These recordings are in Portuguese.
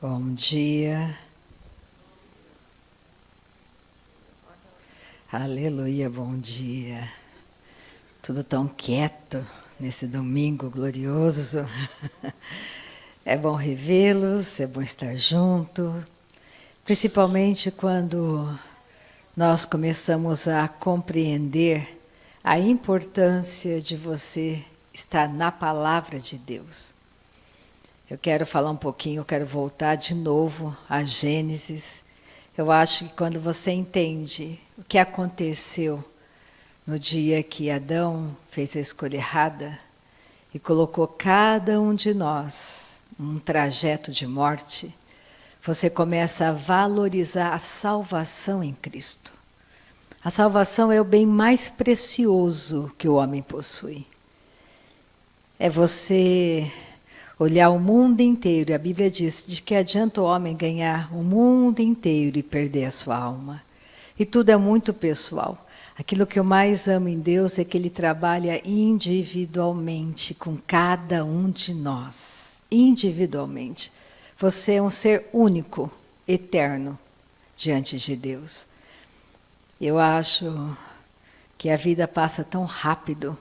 Bom dia. Aleluia, bom dia. Tudo tão quieto nesse domingo glorioso. É bom revê-los, é bom estar junto, principalmente quando nós começamos a compreender a importância de você estar na palavra de Deus. Eu quero falar um pouquinho, eu quero voltar de novo a Gênesis. Eu acho que quando você entende o que aconteceu no dia que Adão fez a escolha errada e colocou cada um de nós num trajeto de morte, você começa a valorizar a salvação em Cristo. A salvação é o bem mais precioso que o homem possui. É você olhar o mundo inteiro, a Bíblia diz, de que adianta o homem ganhar o mundo inteiro e perder a sua alma. E tudo é muito pessoal. Aquilo que eu mais amo em Deus é que Ele trabalha individualmente com cada um de nós. Individualmente. Você é um ser único, eterno, diante de Deus. Eu acho que a vida passa tão rápido.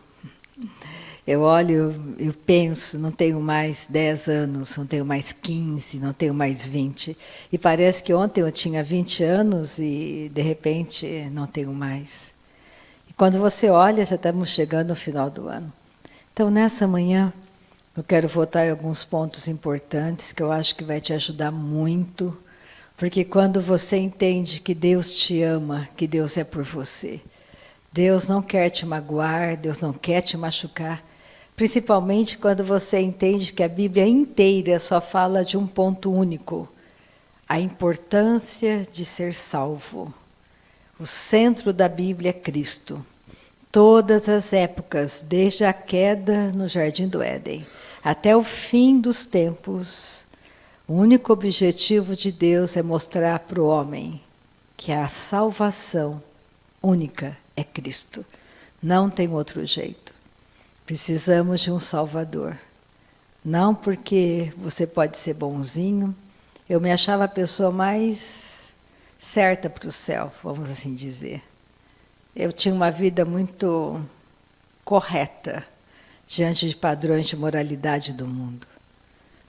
Eu olho, eu penso, não tenho mais 10 anos, não tenho mais 15, não tenho mais 20. E parece que ontem eu tinha 20 anos e, de repente, não tenho mais. E quando você olha, já estamos chegando no final do ano. Então, nessa manhã, eu quero voltar em alguns pontos importantes que eu acho que vai te ajudar muito. Porque quando você entende que Deus te ama, que Deus é por você, Deus não quer te magoar, Deus não quer te machucar. Principalmente quando você entende que a Bíblia inteira só fala de um ponto único: a importância de ser salvo. O centro da Bíblia é Cristo. Todas as épocas, desde a queda no Jardim do Éden, até o fim dos tempos, o único objetivo de Deus é mostrar para o homem que a salvação única é Cristo. Não tem outro jeito. Precisamos de um Salvador. Não porque você pode ser bonzinho. Eu me achava a pessoa mais certa para o céu, vamos assim dizer. Eu tinha uma vida muito correta diante de padrões de moralidade do mundo.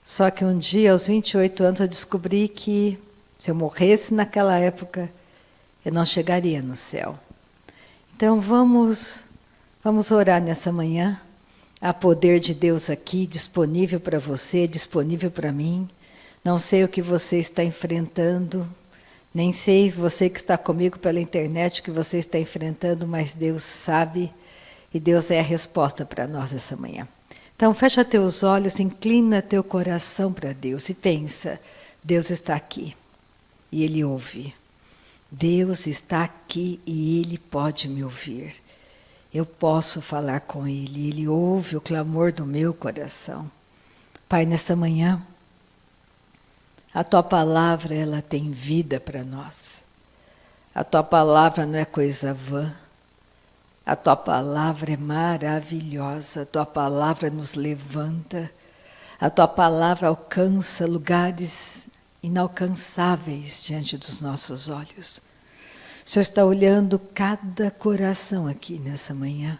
Só que um dia, aos 28 anos, eu descobri que se eu morresse naquela época, eu não chegaria no céu. Então vamos orar nessa manhã. Há poder de Deus aqui, disponível para você, disponível para mim. Não sei o que você está enfrentando, nem sei você que está comigo pela internet o que você está enfrentando, mas Deus sabe e Deus é a resposta para nós essa manhã. Então fecha teus olhos, inclina teu coração para Deus e pensa: Deus está aqui e Ele ouve. Deus está aqui e Ele pode me ouvir. Eu posso falar com Ele, Ele ouve o clamor do meu coração. Pai, nessa manhã, a Tua palavra, ela tem vida para nós. A Tua palavra não é coisa vã. A Tua palavra é maravilhosa, a Tua palavra nos levanta. A Tua palavra alcança lugares inalcançáveis diante dos nossos olhos. O Senhor está olhando cada coração aqui nessa manhã.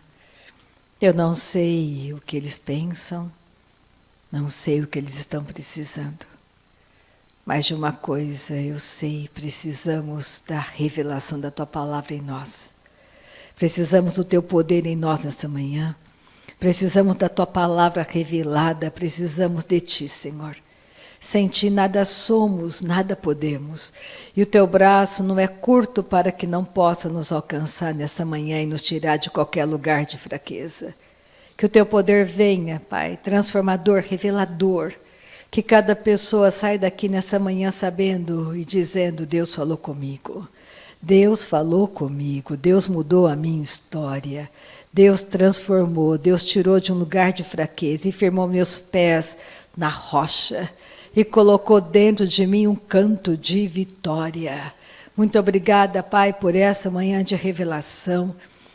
Eu não sei o que eles pensam, não sei o que eles estão precisando. Mas de uma coisa eu sei, precisamos da revelação da Tua palavra em nós. Precisamos do Teu poder em nós nessa manhã. Precisamos da Tua palavra revelada, precisamos de Ti, Senhor. Sem Ti nada somos, nada podemos. E o Teu braço não é curto para que não possa nos alcançar nessa manhã e nos tirar de qualquer lugar de fraqueza. Que o Teu poder venha, Pai, transformador, revelador. Que cada pessoa saia daqui nessa manhã sabendo e dizendo: Deus falou comigo. Deus falou comigo, Deus mudou a minha história. Deus transformou, Deus tirou de um lugar de fraqueza e firmou meus pés na rocha. E colocou dentro de mim um canto de vitória. Muito obrigada, Pai, por essa manhã de revelação.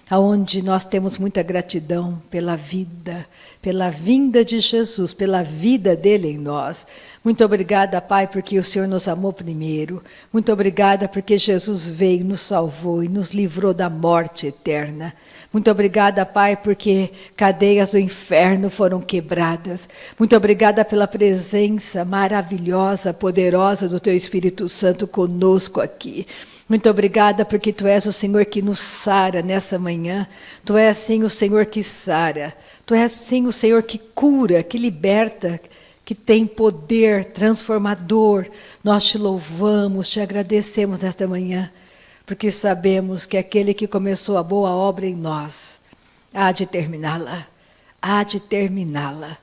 aonde nós temos muita gratidão pela vinda de Jesus, pela vida dele em nós. Muito obrigada, Pai, porque o Senhor nos amou primeiro. Muito obrigada porque Jesus veio, nos salvou e nos livrou da morte eterna. Muito obrigada, Pai, porque cadeias do inferno foram quebradas. Muito obrigada pela presença maravilhosa, poderosa do Teu Espírito Santo conosco aqui. Muito obrigada porque Tu és o Senhor que nos sara nessa manhã. Tu és sim o Senhor que sara. Tu és sim o Senhor que cura, que liberta, que tem poder transformador. Nós Te louvamos, Te agradecemos nesta manhã, porque sabemos que aquele que começou a boa obra em nós, há de terminá-la, há de terminá-la.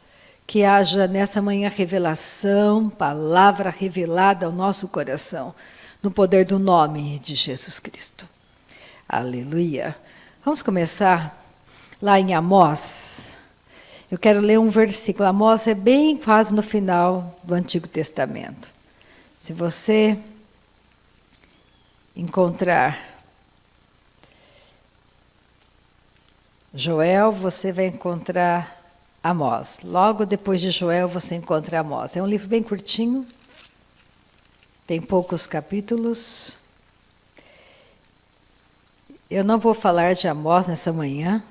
Que haja nessa manhã revelação, palavra revelada ao nosso coração, no poder do nome de Jesus Cristo. Aleluia. Vamos começar lá em Amós. Eu quero ler um versículo. Amós é bem quase no final do Antigo Testamento. Se você encontrar Joel, você vai encontrar Amós. Logo depois de Joel, você encontra Amós. É um livro bem curtinho, tem poucos capítulos. Eu não vou falar de Amós nessa manhã,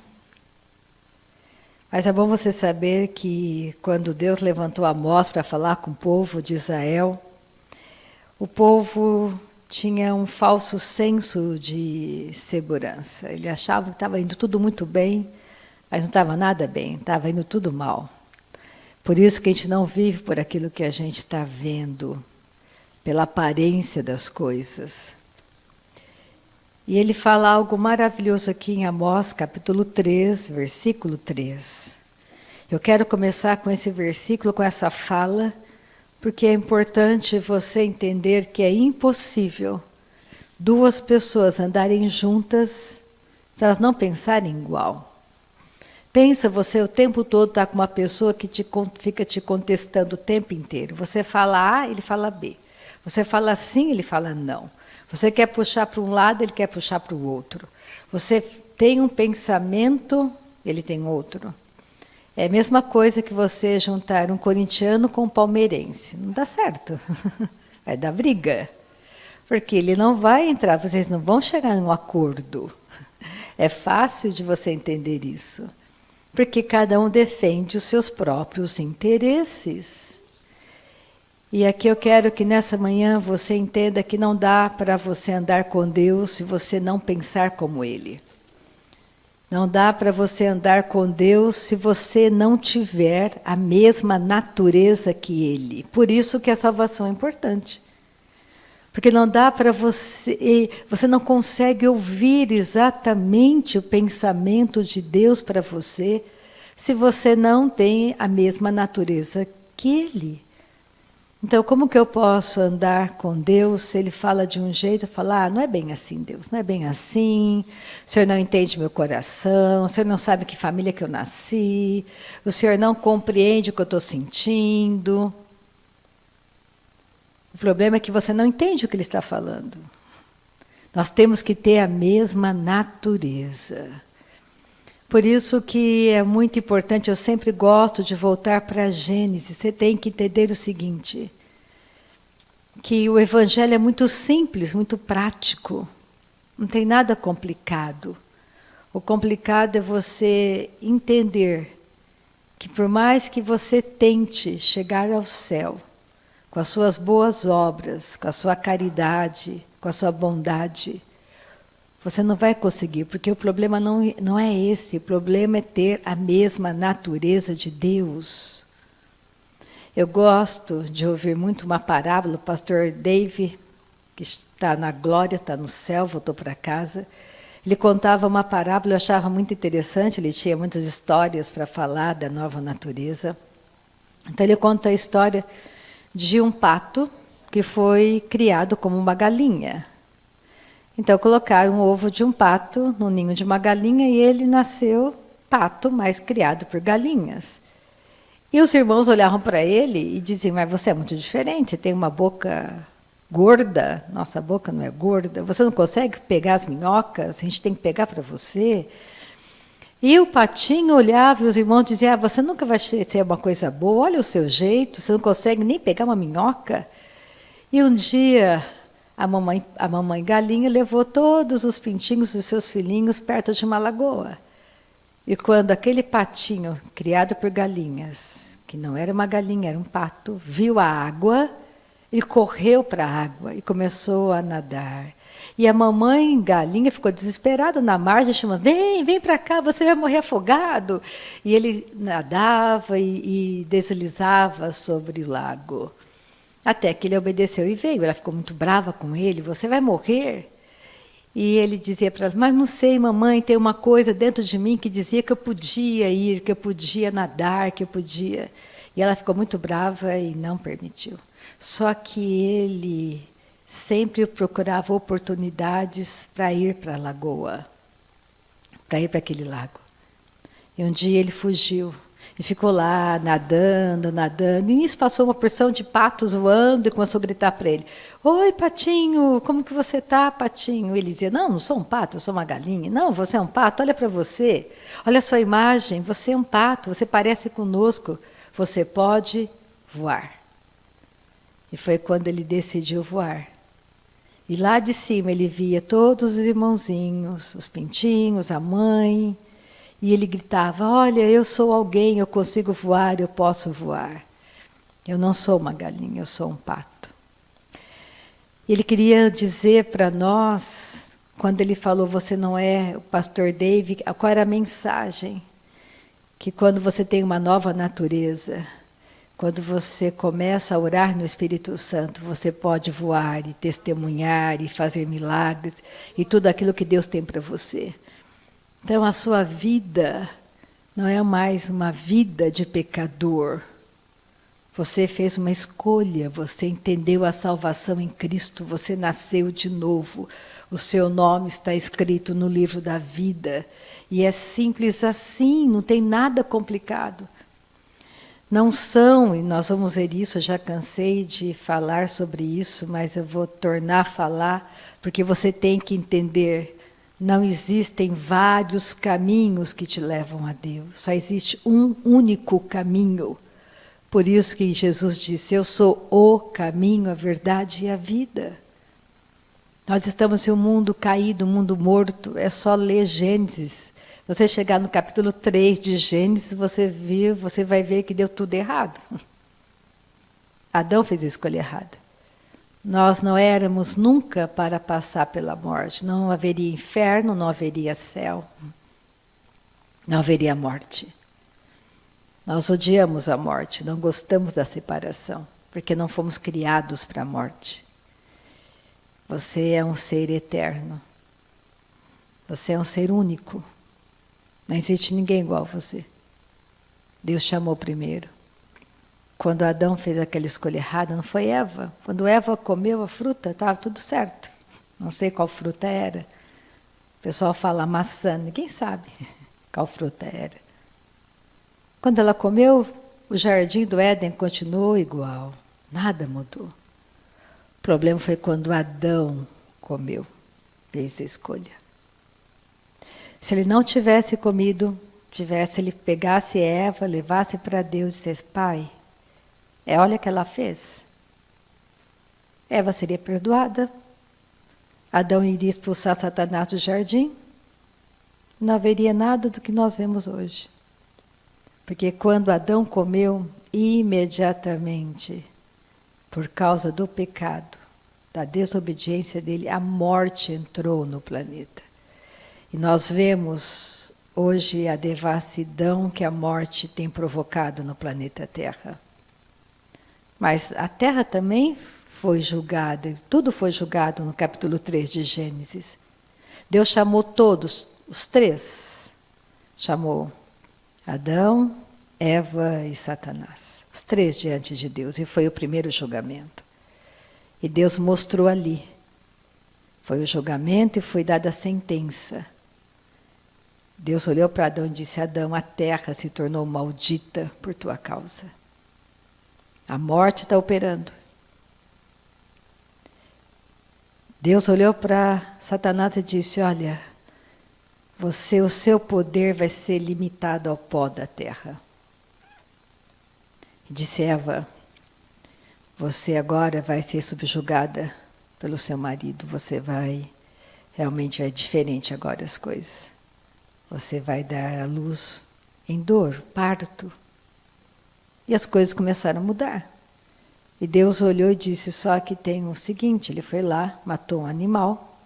mas é bom você saber que quando Deus levantou Amós para falar com o povo de Israel, o povo tinha um falso senso de segurança. Ele achava que estava indo tudo muito bem, mas não estava nada bem, estava indo tudo mal. Por isso que a gente não vive por aquilo que a gente está vendo, pela aparência das coisas. E ele fala algo maravilhoso aqui em Amós, capítulo 3, versículo 3. Eu quero começar com esse versículo, com essa fala, porque é importante você entender que é impossível duas pessoas andarem juntas se elas não pensarem igual. Pensa, você o tempo todo está com uma pessoa que fica te contestando o tempo inteiro. Você fala A, ele fala B. Você fala sim, ele fala não. Você quer puxar para um lado, ele quer puxar para o outro. Você tem um pensamento, ele tem outro. É a mesma coisa que você juntar um corintiano com um palmeirense. Não dá certo. Vai dar briga. Porque ele não vai entrar, vocês não vão chegar num acordo. É fácil de você entender isso. Porque cada um defende os seus próprios interesses. E aqui eu quero que nessa manhã você entenda que não dá para você andar com Deus se você não pensar como Ele. Não dá para você andar com Deus se você não tiver a mesma natureza que Ele. Por isso que a salvação é importante. Porque não dá para você não consegue ouvir exatamente o pensamento de Deus para você se você não tem a mesma natureza que Ele. Então, como que eu posso andar com Deus se Ele fala de um jeito, eu falo, não é bem assim, Deus, não é bem assim, o Senhor não entende meu coração, o Senhor não sabe que família que eu nasci, o Senhor não compreende o que eu estou sentindo. O problema é que você não entende o que Ele está falando. Nós temos que ter a mesma natureza. Por isso que é muito importante, eu sempre gosto de voltar para Gênesis. Você tem que entender o seguinte, que o Evangelho é muito simples, muito prático. Não tem nada complicado. O complicado é você entender que por mais que você tente chegar ao céu, com as suas boas obras, com a sua caridade, com a sua bondade, você não vai conseguir, porque o problema não é esse, o problema é ter a mesma natureza de Deus. Eu gosto de ouvir muito uma parábola, o pastor Dave, que está na glória, está no céu, voltou para casa, ele contava uma parábola, eu achava muito interessante, ele tinha muitas histórias para falar da nova natureza. Então ele conta a história de um pato que foi criado como uma galinha. Então colocaram o ovo de um pato no ninho de uma galinha e ele nasceu pato, mas criado por galinhas. E os irmãos olhavam para ele e diziam, mas você é muito diferente, você tem uma boca gorda, nossa boca não é gorda, você não consegue pegar as minhocas, a gente tem que pegar para você. E o patinho olhava e os irmãos diziam, você nunca vai ser uma coisa boa, olha o seu jeito, você não consegue nem pegar uma minhoca. E um dia a mamãe galinha levou todos os pintinhos dos seus filhinhos perto de uma lagoa. E quando aquele patinho, criado por galinhas, que não era uma galinha, era um pato, viu a água, ele correu para a água e começou a nadar. E a mamãe galinha ficou desesperada na margem, chamando, vem para cá, você vai morrer afogado. E ele nadava e deslizava sobre o lago. Até que ele obedeceu e veio. Ela ficou muito brava com ele, você vai morrer. E ele dizia para ela, mas não sei, mamãe, tem uma coisa dentro de mim que dizia que eu podia ir, que eu podia nadar, que eu podia. E ela ficou muito brava e não permitiu. Só que ele sempre procurava oportunidades para ir para a lagoa, para ir para aquele lago. E um dia ele fugiu e ficou lá nadando, nadando. E nisso passou uma porção de patos voando e começou a gritar para ele, oi, patinho, como que você está, patinho? Ele dizia, não sou um pato, eu sou uma galinha. Não, você é um pato, olha para você, olha a sua imagem, você é um pato, você parece conosco, você pode voar. E foi quando ele decidiu voar. E lá de cima ele via todos os irmãozinhos, os pintinhos, a mãe, e ele gritava, olha, eu sou alguém, eu consigo voar, eu posso voar. Eu não sou uma galinha, eu sou um pato. Ele queria dizer para nós, quando ele falou, você não é o pastor David, qual era a mensagem? Que quando você tem uma nova natureza, quando você começa a orar no Espírito Santo, você pode voar e testemunhar e fazer milagres e tudo aquilo que Deus tem para você. Então a sua vida não é mais uma vida de pecador. Você fez uma escolha, você entendeu a salvação em Cristo, você nasceu de novo. O seu nome está escrito no livro da vida. E é simples assim, não tem nada complicado. Não são, e nós vamos ver isso, eu já cansei de falar sobre isso, mas eu vou tornar a falar, porque você tem que entender, não existem vários caminhos que te levam a Deus, só existe um único caminho. Por isso que Jesus disse, eu sou o caminho, a verdade e a vida. Nós estamos em um mundo caído, um mundo morto, é só ler Gênesis. Você chegar no capítulo 3 de Gênesis, você vai ver que deu tudo errado. Adão fez a escolha errada. Nós não éramos nunca para passar pela morte. Não haveria inferno, não haveria céu. Não haveria morte. Nós odiamos a morte, não gostamos da separação, porque não fomos criados para a morte. Você é um ser eterno. Você é um ser único. Não existe ninguém igual a você. Deus chamou primeiro. Quando Adão fez aquela escolha errada, não foi Eva. Quando Eva comeu a fruta, estava tudo certo. Não sei qual fruta era. O pessoal fala maçã, ninguém sabe qual fruta era. Quando ela comeu, o jardim do Éden continuou igual. Nada mudou. O problema foi quando Adão comeu, fez a escolha. Se ele não tivesse comido, ele pegasse Eva, levasse para Deus e dissesse, pai, olha o que ela fez. Eva seria perdoada, Adão iria expulsar Satanás do jardim, não haveria nada do que nós vemos hoje. Porque quando Adão comeu, imediatamente, por causa do pecado, da desobediência dele, a morte entrou no planeta. E nós vemos hoje a devassidão que a morte tem provocado no planeta Terra. Mas a Terra também foi julgada, tudo foi julgado no capítulo 3 de Gênesis. Deus chamou todos, os três. Chamou Adão, Eva e Satanás. Os três diante de Deus. E foi o primeiro julgamento. E Deus mostrou ali. Foi o julgamento e foi dada a sentença. Deus olhou para Adão e disse, Adão, a terra se tornou maldita por tua causa. A morte está operando. Deus olhou para Satanás e disse: olha, o seu poder vai ser limitado ao pó da terra. E disse: Eva, você agora vai ser subjugada pelo seu marido. Você realmente é diferente agora as coisas. Você vai dar à luz em dor, parto. E as coisas começaram a mudar. E Deus olhou e disse: só que tem o seguinte, ele foi lá, matou um animal,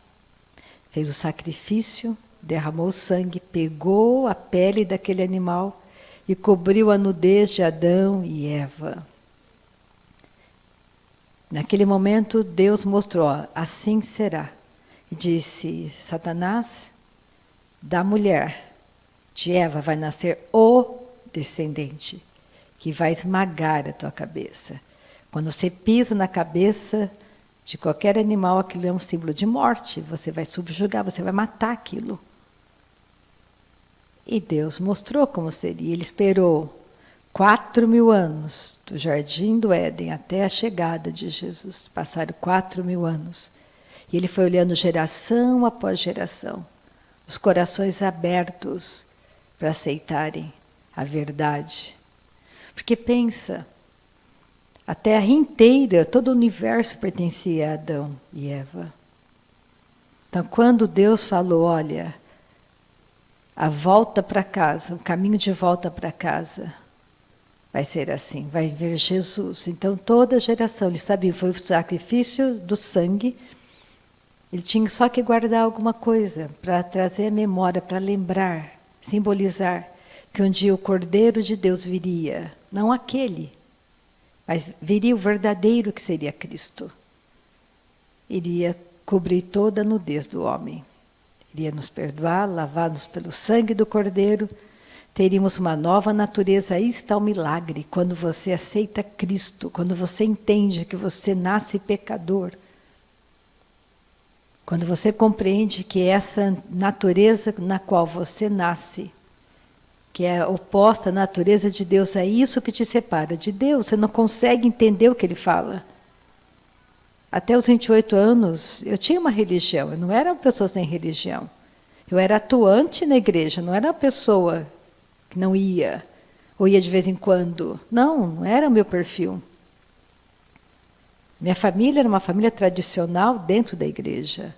fez o sacrifício, derramou sangue, pegou a pele daquele animal e cobriu a nudez de Adão e Eva. Naquele momento Deus mostrou: ó, assim será. E disse: Satanás, da mulher, de Eva, vai nascer o descendente, que vai esmagar a tua cabeça. Quando você pisa na cabeça de qualquer animal, aquilo é um símbolo de morte. Você vai subjugar, você vai matar aquilo. E Deus mostrou como seria. Ele esperou 4.000 anos, do Jardim do Éden até a chegada de Jesus. Passaram 4.000 anos. E ele foi olhando geração após geração, os corações abertos para aceitarem a verdade. Porque pensa, a terra inteira, todo o universo pertencia a Adão e Eva. Então, quando Deus falou: olha, a volta para casa, o caminho de volta para casa, vai ser assim, vai ver Jesus. Então, toda geração, ele sabia, foi o sacrifício do sangue, ele tinha só que guardar alguma coisa para trazer a memória, para lembrar, simbolizar que um dia o Cordeiro de Deus viria, não aquele, mas viria o verdadeiro, que seria Cristo. Iria cobrir toda a nudez do homem. Iria nos perdoar, lavar-nos pelo sangue do Cordeiro. Teríamos uma nova natureza. Aí está o milagre, quando você aceita Cristo, quando você entende que você nasce pecador. Quando você compreende que essa natureza na qual você nasce, que é oposta à natureza de Deus, é isso que te separa de Deus. Você não consegue entender o que ele fala. Até os 28 anos, eu tinha uma religião, eu não era uma pessoa sem religião. Eu era atuante na igreja, não era uma pessoa que não ia, ou ia de vez em quando. Não era o meu perfil. Minha família era uma família tradicional dentro da igreja.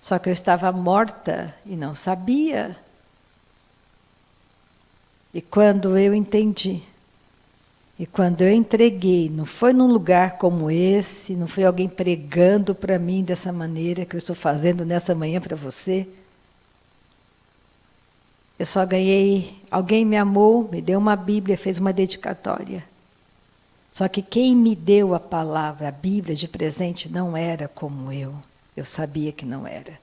Só que eu estava morta e não sabia. E quando eu entendi, e quando eu entreguei, não foi num lugar como esse, não foi alguém pregando para mim dessa maneira que eu estou fazendo nessa manhã para você. Eu só ganhei, alguém me amou, me deu uma Bíblia, fez uma dedicatória. Só que quem me deu a palavra, a Bíblia de presente, não era como eu. Eu sabia que não era.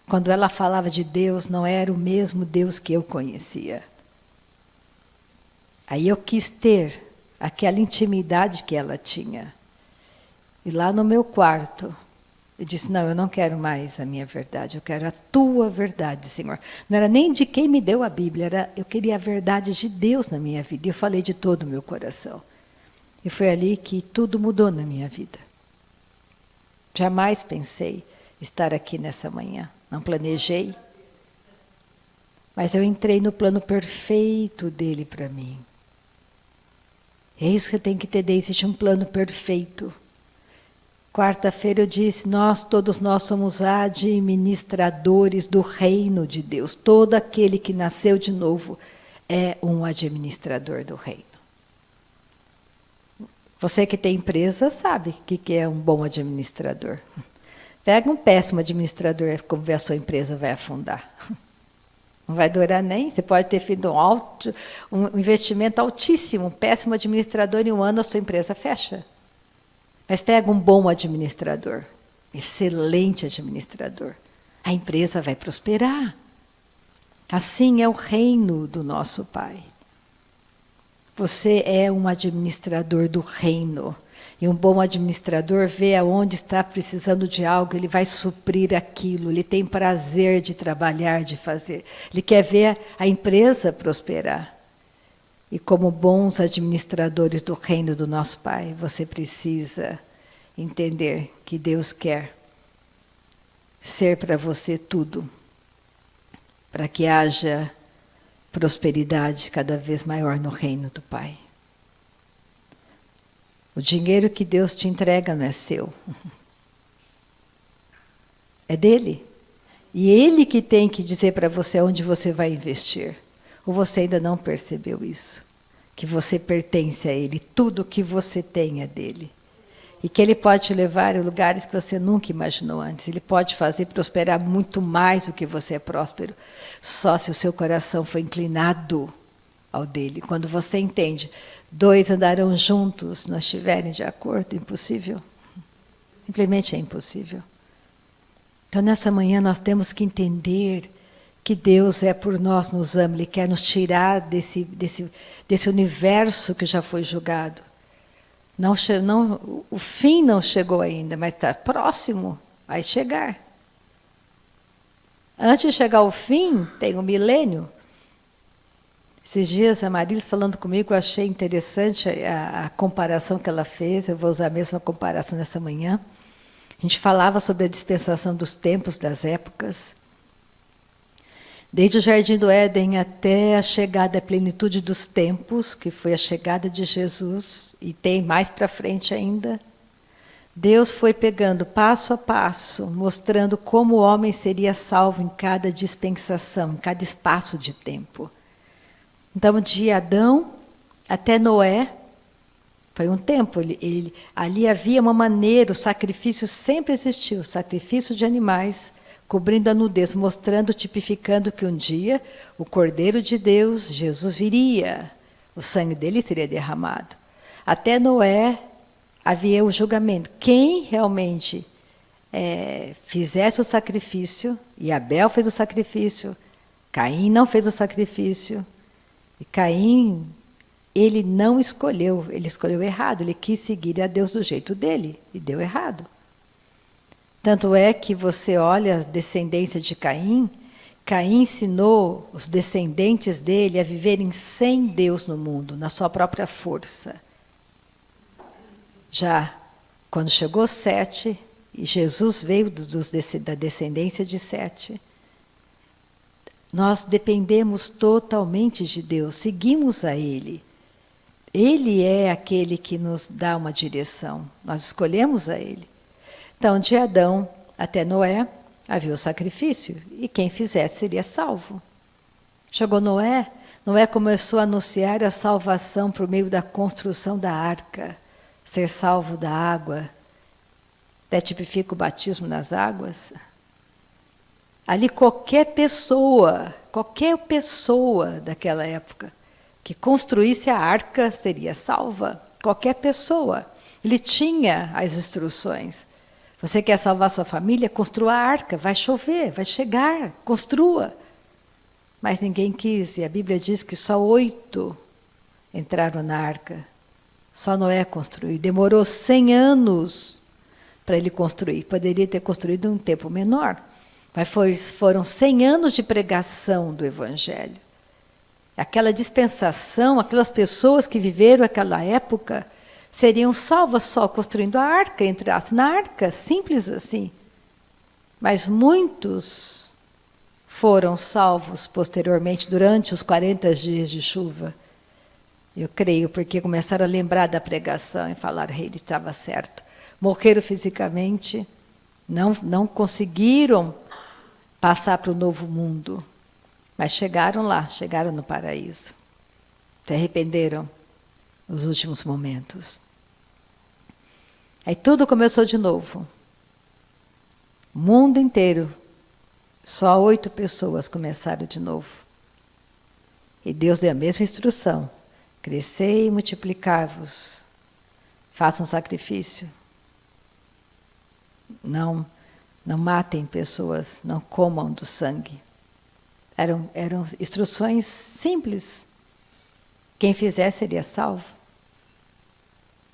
Quando ela falava de Deus, não era o mesmo Deus que eu conhecia. Aí eu quis ter aquela intimidade que ela tinha. E lá no meu quarto, eu disse: não, eu não quero mais a minha verdade, eu quero a tua verdade, Senhor. Não era nem de quem me deu a Bíblia, eu queria a verdade de Deus na minha vida. E eu falei de todo o meu coração. E foi ali que tudo mudou na minha vida. Jamais pensei estar aqui nessa manhã, não planejei. Mas eu entrei no plano perfeito dele para mim. É isso que você tem que entender, existe um plano perfeito. Quarta-feira eu disse: todos nós somos administradores do reino de Deus. Todo aquele que nasceu de novo é um administrador do reino. Você que tem empresa sabe o que é um bom administrador. Pega um péssimo administrador, como ver a sua empresa vai afundar. Não vai durar nem, você pode ter feito um investimento altíssimo, um péssimo administrador, em um ano a sua empresa fecha. Mas pega um bom administrador, excelente administrador, a empresa vai prosperar. Assim é o reino do nosso Pai. Você é um administrador do reino. E um bom administrador vê aonde está precisando de algo, ele vai suprir aquilo, ele tem prazer de trabalhar, de fazer. Ele quer ver a empresa prosperar. E como bons administradores do reino do nosso Pai, você precisa entender que Deus quer ser para você tudo, para que haja prosperidade cada vez maior no reino do Pai. O dinheiro que Deus te entrega não é seu, é dele. E ele que tem que dizer para você onde você vai investir. Ou você ainda não percebeu isso? Que você pertence a ele, tudo que você tem é dele. E que ele pode te levar a lugares que você nunca imaginou antes. Ele pode fazer prosperar muito mais do que você é próspero. Só se o seu coração for inclinado ao dele. Quando você entende, 2 andarão juntos, se não estiverem de acordo, impossível. Simplesmente é impossível. Então, nessa manhã, nós temos que entender que Deus é por nós, nos ama. Ele quer nos tirar desse universo que já foi julgado. O fim não chegou ainda, mas está próximo, vai chegar. Antes de chegar ao fim, tem o milênio. Esses dias, a Marilis falando comigo, eu achei interessante a comparação que ela fez. Eu vou usar a mesma comparação nessa manhã. A gente falava sobre a dispensação dos tempos, das épocas. Desde o Jardim do Éden até a chegada à plenitude dos tempos, que foi a chegada de Jesus, e tem mais para frente ainda, Deus foi pegando passo a passo, mostrando como o homem seria salvo em cada dispensação, em cada espaço de tempo. Então, de Adão até Noé, foi um tempo, ali havia uma maneira, o sacrifício sempre existiu, o sacrifício de animais, cobrindo a nudez, mostrando, tipificando que um dia o Cordeiro de Deus, Jesus, viria, o sangue dele seria derramado. Até Noé havia o julgamento. Quem realmente fizesse o sacrifício, e Abel fez o sacrifício, Caim não fez o sacrifício, e Caim, ele não escolheu, ele escolheu errado, ele quis seguir a Deus do jeito dele, e deu errado. Tanto é que você olha a descendência de Caim, Caim ensinou os descendentes dele a viverem sem Deus no mundo, na sua própria força. Já quando chegou Sete, e Jesus veio da descendência de Sete, nós dependemos totalmente de Deus, seguimos a Ele. Ele é aquele que nos dá uma direção, nós escolhemos a Ele. Então, de Adão até Noé, havia o sacrifício, e quem fizesse seria salvo. Chegou Noé, Noé começou a anunciar a salvação por meio da construção da arca, ser salvo da água, até tipifica o batismo nas águas. Ali qualquer pessoa daquela época que construísse a arca seria salva, qualquer pessoa. Ele tinha as instruções. Você quer salvar sua família? Construa a arca, vai chover, vai chegar, construa. Mas ninguém quis, e a Bíblia diz que só 8 entraram na arca. Só Noé construiu. Demorou 100 anos para ele construir. Poderia ter construído em um tempo menor. Mas foram 100 anos de pregação do Evangelho. Aquela dispensação, aquelas pessoas que viveram aquela época, seriam salvas só construindo a arca, entrasse na arca, simples assim. Mas muitos foram salvos posteriormente, durante os 40 dias de chuva. Eu creio, porque começaram a lembrar da pregação e falaram, ele estava certo. Morreram fisicamente, não conseguiram passar para o novo mundo, mas chegaram lá, chegaram no paraíso. Se arrependeram nos últimos momentos. Aí tudo começou de novo. O mundo inteiro, só 8 pessoas começaram de novo. E Deus deu a mesma instrução. Crescei e multiplicai-vos. Façam um sacrifício. Não matem pessoas, não comam do sangue. Eram instruções simples. Quem fizesse seria salvo.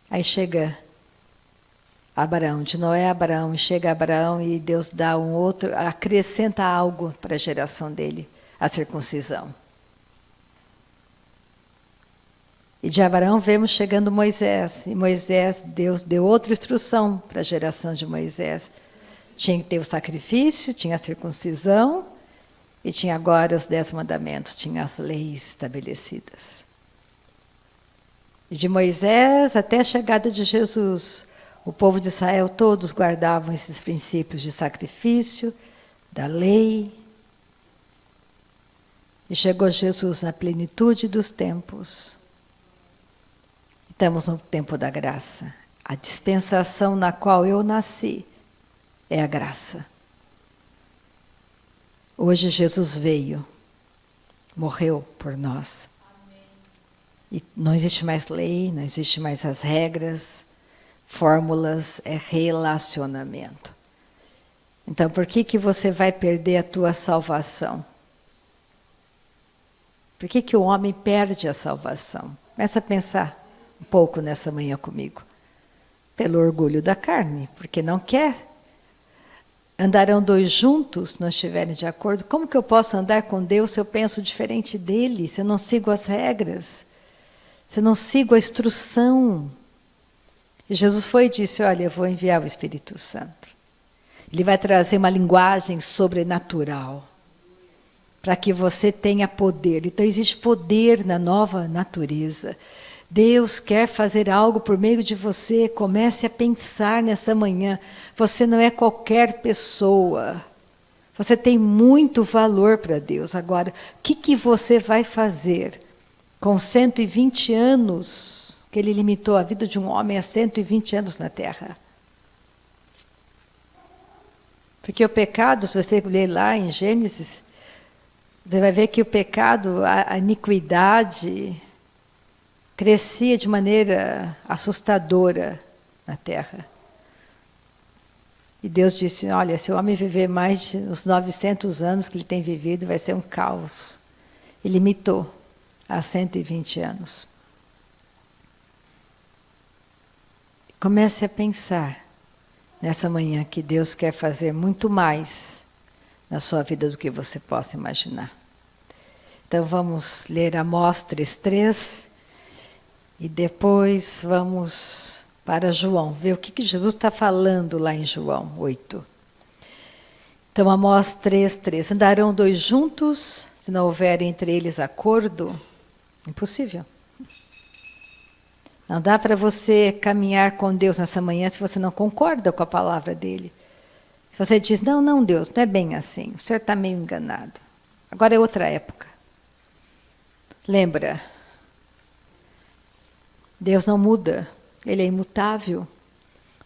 Aí chega Abraão, de Noé a Abraão, e chega Abraão e Deus dá um outro, acrescenta algo para a geração dele, a circuncisão. E de Abraão vemos chegando Moisés, e Moisés, Deus deu outra instrução para a geração de Moisés. Tinha que ter o sacrifício, tinha a circuncisão e tinha agora os 10 mandamentos, tinha as leis estabelecidas. E de Moisés até a chegada de Jesus, o povo de Israel todos guardavam esses princípios de sacrifício, da lei. E chegou Jesus na plenitude dos tempos. Estamos no tempo da graça. A dispensação na qual eu nasci é a graça. Hoje Jesus veio, morreu por nós. E não existe mais lei, não existe mais as regras, fórmulas, é relacionamento. Então, por que você vai perder a tua salvação? Por que o homem perde a salvação? Começa a pensar um pouco nessa manhã comigo. Pelo orgulho da carne, porque não quer. Andarão dois juntos, se não estiverem de acordo. Como que eu posso andar com Deus se eu penso diferente dele, se eu não sigo as regras, se eu não sigo a instrução? E Jesus foi e disse, olha, eu vou enviar o Espírito Santo. Ele vai trazer uma linguagem sobrenatural, para que você tenha poder. Então existe poder na nova natureza. Deus quer fazer algo por meio de você. Comece a pensar nessa manhã. Você não é qualquer pessoa. Você tem muito valor para Deus. Agora, o que você vai fazer com 120 anos, que Ele limitou a vida de um homem a 120 anos na terra? Porque o pecado, se você ler lá em Gênesis, você vai ver que o pecado, a iniquidade, crescia de maneira assustadora na terra. E Deus disse, olha, se o homem viver mais de os 900 anos que ele tem vivido, vai ser um caos. E limitou a 120 anos. Comece a pensar nessa manhã que Deus quer fazer muito mais na sua vida do que você possa imaginar. Então vamos ler Amós 3:3 e depois vamos para João, ver o que Jesus está falando lá em João 8. Então Amós 3:3, andarão dois juntos, se não houver entre eles acordo? Impossível. Não dá para você caminhar com Deus nessa manhã se você não concorda com a palavra dele. Se você diz, não, Deus, não é bem assim, o senhor está meio enganado. Agora é outra época. Lembra, Deus não muda, Ele é imutável.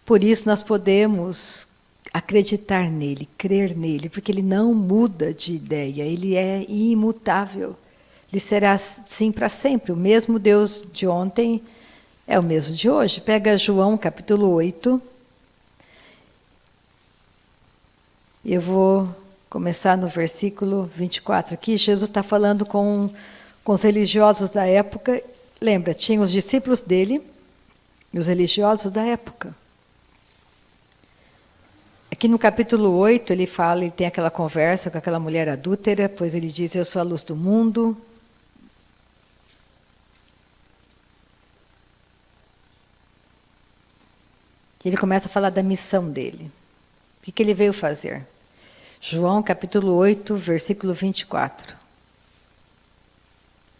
Por isso nós podemos acreditar nele, crer nele, porque Ele não muda de ideia, Ele é imutável. Ele será assim para sempre, o mesmo Deus de ontem é o mesmo de hoje. Pega João capítulo 8. Eu vou começar no versículo 24 aqui. Jesus está falando com os religiosos da época. Lembra, tinha os discípulos dele e os religiosos da época. Aqui no capítulo 8 ele fala, ele tem aquela conversa com aquela mulher adúltera, pois ele diz, eu sou a luz do mundo. E ele começa a falar da missão dele. O que ele veio fazer? João capítulo 8, versículo 24.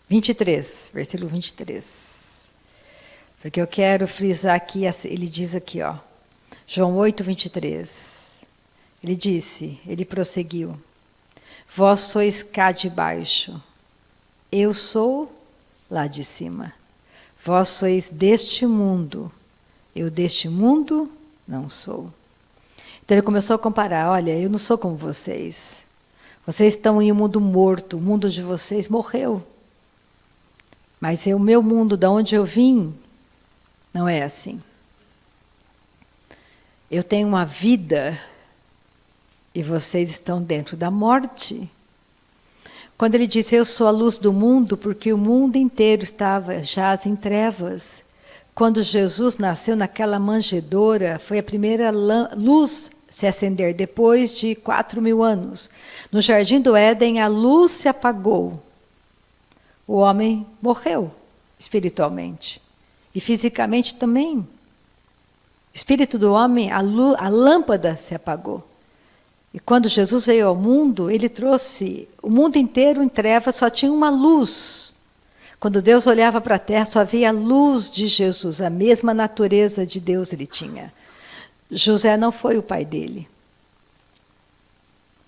23, versículo 23. Porque eu quero frisar aqui, ele diz aqui, ó, João 8, 23. Ele disse, ele prosseguiu, vós sois cá de baixo, eu sou lá de cima. Vós sois deste mundo, eu deste mundo não sou. Então ele começou a comparar, olha, eu não sou como vocês. Vocês estão em um mundo morto, o mundo de vocês morreu. Mas o meu mundo, de onde eu vim, não é assim. Eu tenho uma vida e vocês estão dentro da morte. Quando ele disse, eu sou a luz do mundo, porque o mundo inteiro estava jaz em trevas. Quando Jesus nasceu naquela manjedoura, foi a primeira luz se acender, depois de 4.000 anos. No jardim do Éden, a luz se apagou. O homem morreu espiritualmente e fisicamente também. O espírito do homem, a lâmpada se apagou. E quando Jesus veio ao mundo, ele trouxe o mundo inteiro em trevas, só tinha uma luz. Quando Deus olhava para a terra, só havia a luz de Jesus, a mesma natureza de Deus ele tinha. José não foi o pai dele.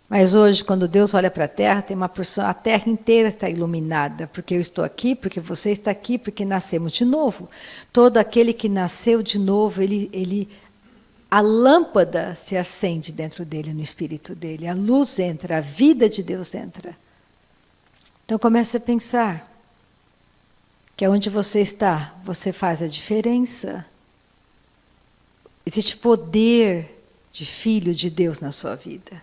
Mas hoje, quando Deus olha para a terra, tem uma porção, a terra inteira está iluminada, porque eu estou aqui, porque você está aqui, porque nascemos de novo. Todo aquele que nasceu de novo, a lâmpada se acende dentro dele, no espírito dele. A luz entra, a vida de Deus entra. Então comece a pensar que onde você está, você faz a diferença. Existe poder de filho de Deus na sua vida.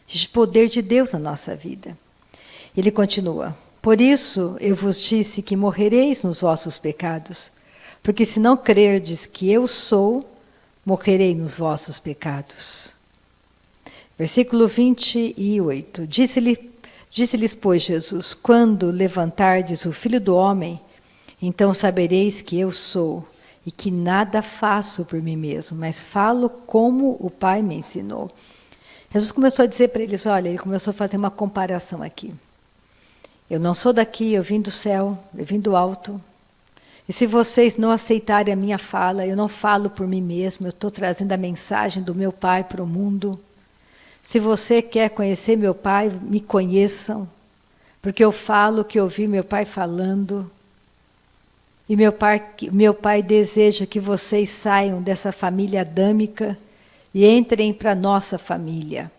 Existe poder de Deus na nossa vida. Ele continua: por isso eu vos disse que morrereis nos vossos pecados, porque se não crerdes que eu sou, morrerei nos vossos pecados. Versículo 28. Disse-lhes, pois, Jesus: quando levantardes o Filho do Homem, então sabereis que eu sou, e que nada faço por mim mesmo, mas falo como o Pai me ensinou. Jesus começou a dizer para eles, olha, ele começou a fazer uma comparação aqui. Eu não sou daqui, eu vim do céu, eu vim do alto. E se vocês não aceitarem a minha fala, eu não falo por mim mesmo, eu estou trazendo a mensagem do meu Pai para o mundo. Se você quer conhecer meu Pai, me conheçam, porque eu falo o que ouvi meu Pai falando. E meu pai deseja que vocês saiam dessa família adâmica e entrem para a nossa família.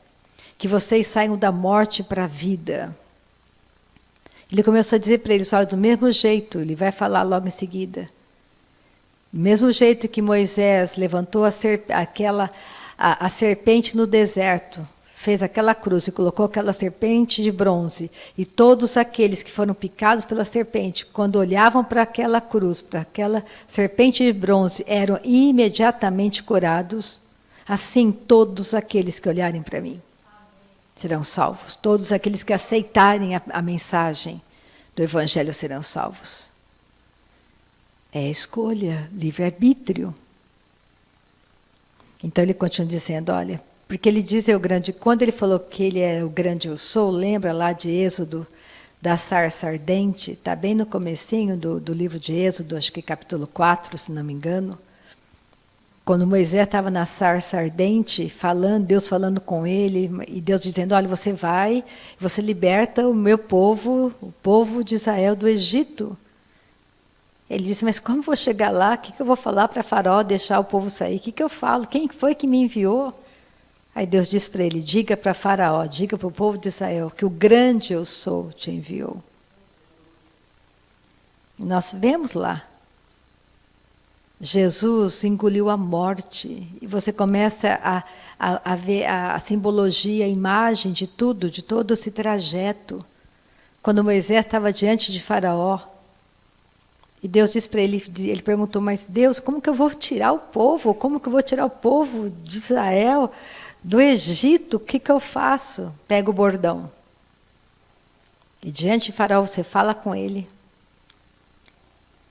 Que vocês saiam da morte para a vida. Ele começou a dizer para eles, olha, do mesmo jeito, ele vai falar logo em seguida. Do mesmo jeito que Moisés levantou a serpente no deserto, fez aquela cruz e colocou aquela serpente de bronze, e todos aqueles que foram picados pela serpente, quando olhavam para aquela cruz, para aquela serpente de bronze, eram imediatamente curados. Assim, todos aqueles que olharem para mim serão salvos. Todos aqueles que aceitarem a mensagem do Evangelho serão salvos. É escolha, livre-arbítrio. Então ele continua dizendo, olha, porque ele diz eu grande, quando ele falou que ele é o grande eu sou, lembra lá de Êxodo, da sarça ardente, está bem no comecinho do livro de Êxodo, acho que capítulo 4, se não me engano. Quando Moisés estava na sarça ardente, falando, Deus falando com ele, e Deus dizendo, olha, você vai, você liberta o meu povo, o povo de Israel do Egito. Ele disse, mas como vou chegar lá? O que eu vou falar para Faraó deixar o povo sair? O que eu falo? Quem foi que me enviou? Aí Deus disse para ele, diga para Faraó, diga para o povo de Israel, que o grande eu sou te enviou. E nós vemos lá, Jesus engoliu a morte, e você começa a ver a simbologia, a imagem de tudo, de todo esse trajeto. Quando Moisés estava diante de Faraó, e Deus disse para ele, ele perguntou, mas Deus, como que eu vou tirar o povo? Como que eu vou tirar o povo de Israel do Egito? O que eu faço? Pega o bordão. E diante de Faraó, você fala com ele.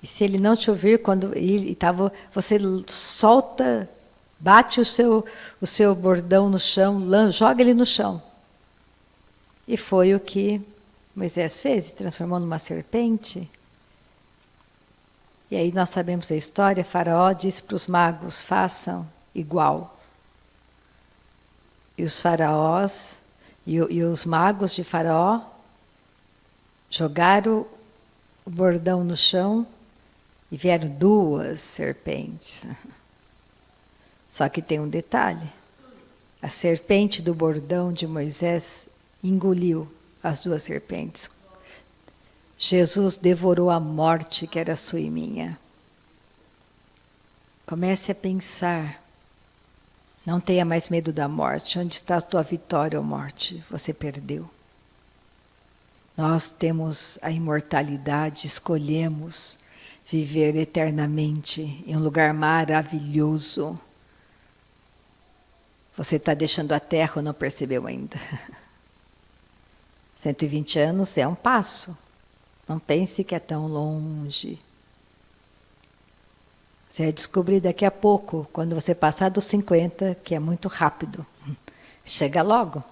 E se ele não te ouvir, quando ele estava, você solta, bate o seu bordão no chão, joga ele no chão. E foi o que Moisés fez, se transformou numa serpente. E aí nós sabemos a história, Faraó disse para os magos, façam igual. E os faraós e os magos de Faraó jogaram o bordão no chão e vieram 2 serpentes. Só que tem um detalhe. A serpente do bordão de Moisés engoliu as 2 serpentes. Jesus devorou a morte que era sua e minha. Comece a pensar. Não tenha mais medo da morte. Onde está a tua vitória, ó morte? Você perdeu. Nós temos a imortalidade, escolhemos viver eternamente em um lugar maravilhoso. Você está deixando a terra ou não percebeu ainda? 120 anos é um passo. Não pense que é tão longe. Você vai descobrir daqui a pouco, quando você passar dos 50, que é muito rápido. Chega logo.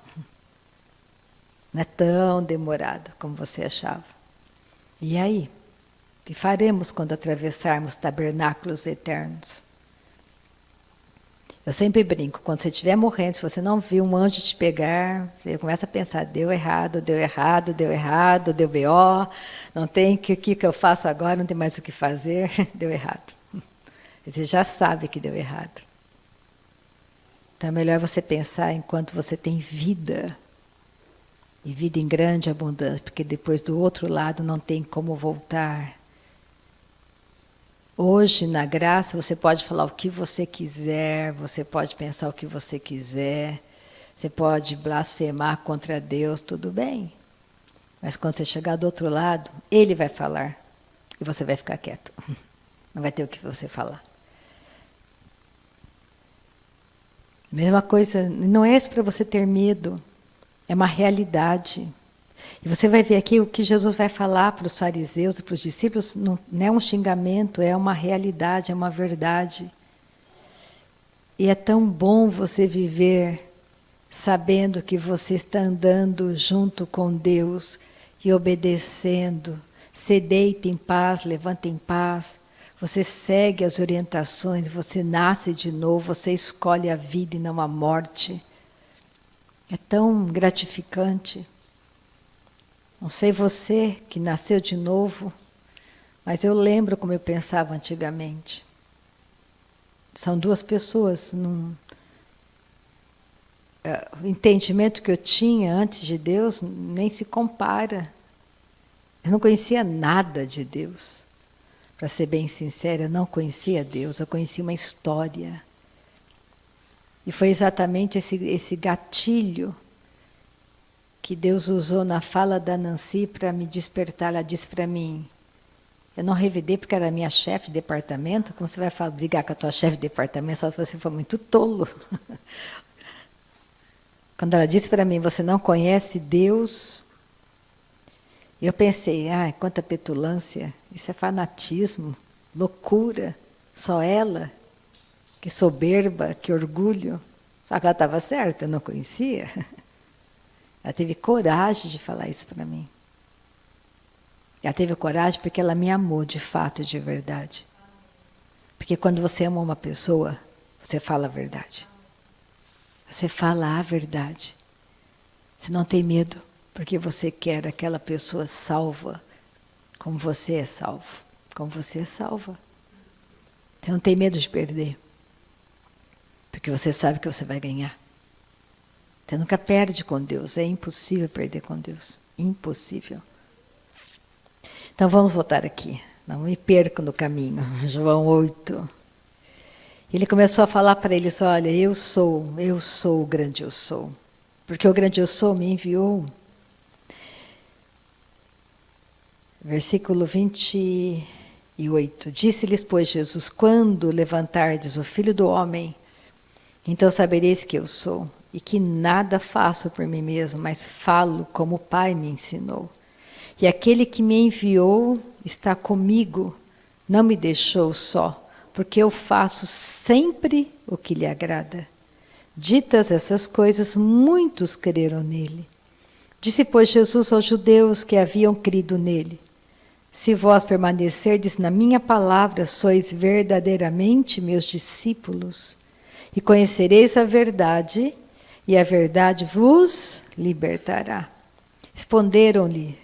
Não é tão demorado como você achava. E aí? O que faremos quando atravessarmos tabernáculos eternos? Eu sempre brinco, quando você estiver morrendo, se você não viu um anjo te pegar, você começa a pensar, deu errado, deu errado, deu errado, deu BO, não tem, o que eu faço agora, não tem mais o que fazer, deu errado. Você já sabe que deu errado. Então é melhor você pensar enquanto você tem vida, e vida em grande abundância, porque depois do outro lado não tem como voltar. Hoje, na graça, você pode falar o que você quiser, você pode pensar o que você quiser, você pode blasfemar contra Deus, tudo bem. Mas quando você chegar do outro lado, Ele vai falar e você vai ficar quieto. Não vai ter o que você falar. Mesma coisa, não é isso para você ter medo, é uma realidade. E você vai ver aqui o que Jesus vai falar para os fariseus e para os discípulos, não é um xingamento, é uma realidade, é uma verdade. E é tão bom você viver sabendo que você está andando junto com Deus e obedecendo. Se deita em paz, levanta em paz. Você segue as orientações, você nasce de novo, você escolhe a vida e não a morte. É tão gratificante. Não sei você que nasceu de novo, mas eu lembro como eu pensava antigamente. São duas pessoas. O entendimento que eu tinha antes de Deus nem se compara. Eu não conhecia nada de Deus. Para ser bem sincera, eu não conhecia Deus, eu conhecia uma história. E foi exatamente esse gatilho que Deus usou na fala da Nancy para me despertar. Ela disse para mim, eu não revidei porque era minha chefe de departamento, como você vai brigar com a tua chefe de departamento só se você for muito tolo? Quando ela disse para mim, você não conhece Deus, eu pensei, quanta petulância, isso é fanatismo, loucura, só ela, que soberba, que orgulho. Só que ela estava certa, eu não conhecia. Ela teve coragem de falar isso para mim. Ela teve coragem porque ela me amou de fato e de verdade. Porque quando você ama uma pessoa, você fala a verdade. Você fala a verdade. Você não tem medo, porque você quer aquela pessoa salva, como você é salvo. Como você é salva. Você não tem medo de perder, porque você sabe que você vai ganhar. Você nunca perde com Deus, é impossível perder com Deus, impossível. Então vamos voltar aqui, não me perco no caminho, João 8. Ele começou a falar para eles, olha, eu sou o grande eu sou, porque o grande eu sou me enviou. Versículo 28, disse-lhes, pois, Jesus, quando levantardes o Filho do Homem, então sabereis que eu sou, e que nada faço por mim mesmo, mas falo como o Pai me ensinou. E aquele que me enviou está comigo, não me deixou só, porque eu faço sempre o que lhe agrada. Ditas essas coisas, muitos creram nele. Disse, pois, Jesus aos judeus que haviam crido nele, se vós permanecerdes na minha palavra, sois verdadeiramente meus discípulos, e conhecereis a verdade, e a verdade vos libertará. Responderam-lhe,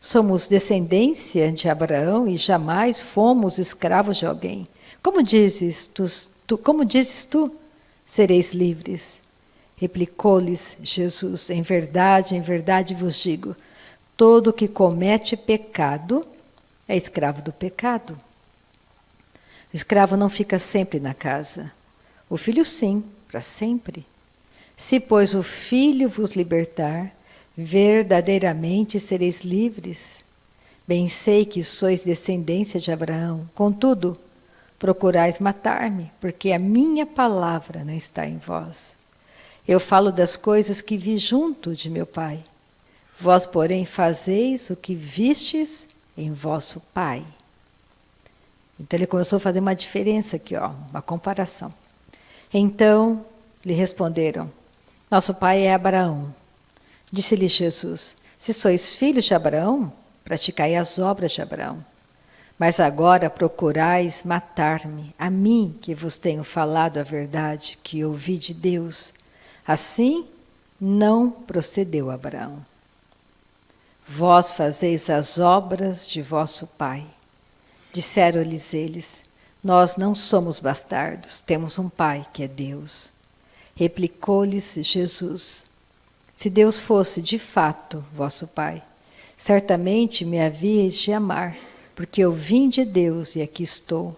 somos descendência de Abraão e jamais fomos escravos de alguém. Como dizes tu, sereis livres? Replicou-lhes Jesus, em verdade vos digo, todo que comete pecado é escravo do pecado. O escravo não fica sempre na casa, o filho sim, para sempre. Se, pois, o Filho vos libertar, verdadeiramente sereis livres. Bem sei que sois descendência de Abraão, contudo, procurais matar-me, porque a minha palavra não está em vós. Eu falo das coisas que vi junto de meu Pai. Vós, porém, fazeis o que vistes em vosso pai. Então ele começou a fazer uma diferença aqui, uma comparação. Então lhe responderam, nosso pai é Abraão. Disse-lhe Jesus: se sois filhos de Abraão, praticai as obras de Abraão. Mas agora procurais matar-me, a mim que vos tenho falado a verdade que ouvi de Deus. Assim não procedeu Abraão. Vós fazeis as obras de vosso pai. Disseram-lhes eles: nós não somos bastardos, temos um pai que é Deus. Replicou-lhes Jesus: se Deus fosse de fato vosso pai, certamente me havíeis de amar, porque eu vim de Deus e aqui estou,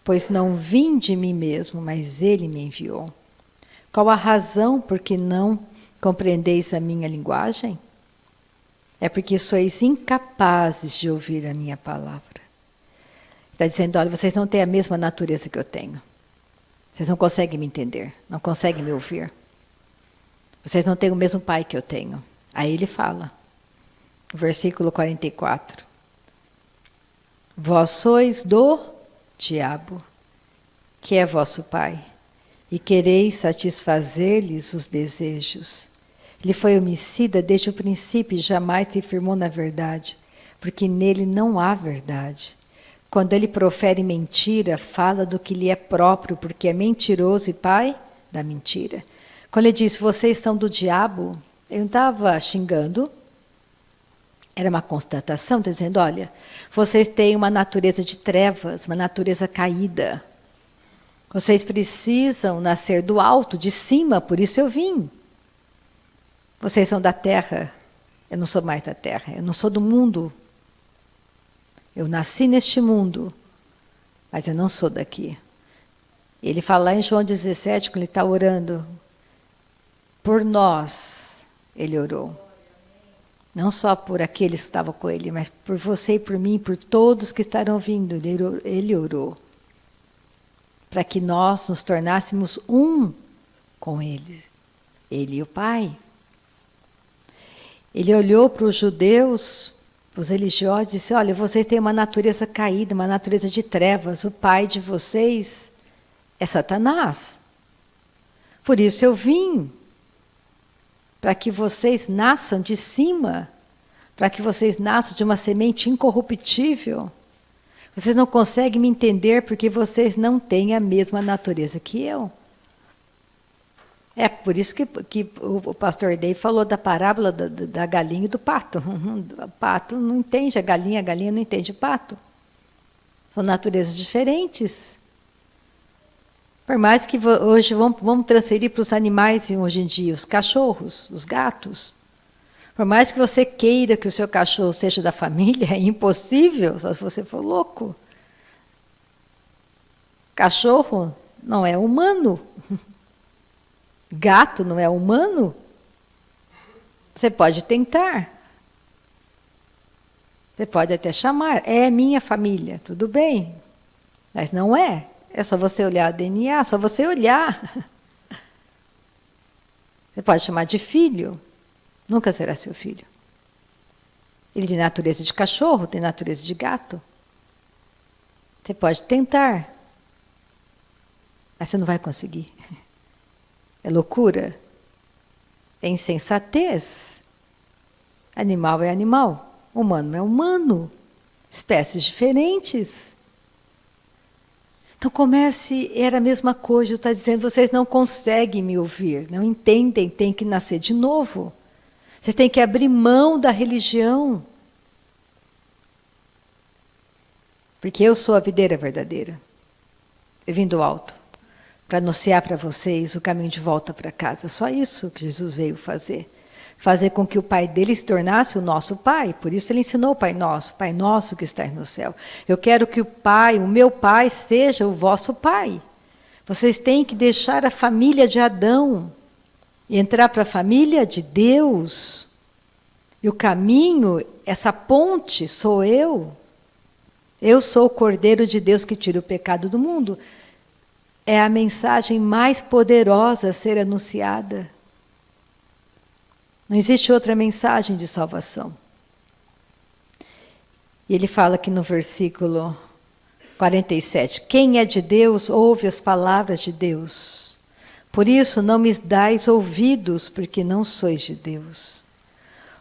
pois não vim de mim mesmo, mas ele me enviou. Qual a razão por que não compreendeis a minha linguagem? É porque sois incapazes de ouvir a minha palavra. Está dizendo: olha, vocês não têm a mesma natureza que eu tenho. Vocês não conseguem me entender, não conseguem me ouvir. Vocês não têm o mesmo pai que eu tenho. Aí ele fala, versículo 44. Vós sois do diabo, que é vosso pai, e quereis satisfazer-lhes os desejos. Ele foi homicida desde o princípio e jamais se firmou na verdade, porque nele não há verdade. Quando ele profere mentira, fala do que lhe é próprio, porque é mentiroso e pai da mentira. Quando ele diz: vocês são do diabo, ele não estava xingando, era uma constatação, dizendo: olha, vocês têm uma natureza de trevas, uma natureza caída. Vocês precisam nascer do alto, de cima, por isso eu vim. Vocês são da terra, eu não sou mais da terra, eu não sou do mundo. Eu nasci neste mundo, mas eu não sou daqui. Ele fala lá em João 17, quando ele está orando, por nós ele orou. Não só por aqueles que estavam com ele, mas por você e por mim, por todos que estarão vindo. Ele orou. Para que nós nos tornássemos um com ele. Ele e o Pai. Ele olhou para os judeus, para os religiosos, e disse: olha, vocês têm uma natureza caída, uma natureza de trevas. O pai de vocês é Satanás. Por isso eu vim. Para que vocês nasçam de cima, para que vocês nasçam de uma semente incorruptível. Vocês não conseguem me entender porque vocês não têm a mesma natureza que eu. É por isso que o pastor Day falou da parábola da galinha e do pato. O pato não entende a galinha não entende o pato. São naturezas diferentes. Por mais que hoje vamos transferir para os animais hoje em dia, os cachorros, os gatos. Por mais que você queira que o seu cachorro seja da família, é impossível, só se você for louco. Cachorro não é humano. Gato não é humano. Você pode tentar. Você pode até chamar, é minha família, tudo bem. Mas não é. É só você olhar o DNA, só você olhar. Você pode chamar de filho, nunca será seu filho. Ele tem natureza de cachorro, tem natureza de gato. Você pode tentar, mas você não vai conseguir. É loucura, é insensatez. Animal é animal, humano é humano, espécies diferentes. Então era a mesma coisa, está dizendo: vocês não conseguem me ouvir, não entendem, tem que nascer de novo. Vocês têm que abrir mão da religião. Porque eu sou a videira verdadeira. Eu vim do alto para anunciar para vocês o caminho de volta para casa. Só isso que Jesus veio fazer. Fazer com que o Pai dele se tornasse o nosso Pai. Por isso ele ensinou o Pai Nosso que estás no céu. Eu quero que o meu Pai, seja o vosso Pai. Vocês têm que deixar a família de Adão e entrar para a família de Deus. E o caminho, essa ponte, sou eu. Eu sou o Cordeiro de Deus que tira o pecado do mundo. É a mensagem mais poderosa a ser anunciada. Não existe outra mensagem de salvação. E ele fala aqui no versículo 47, quem é de Deus ouve as palavras de Deus. Por isso não me dais ouvidos, porque não sois de Deus.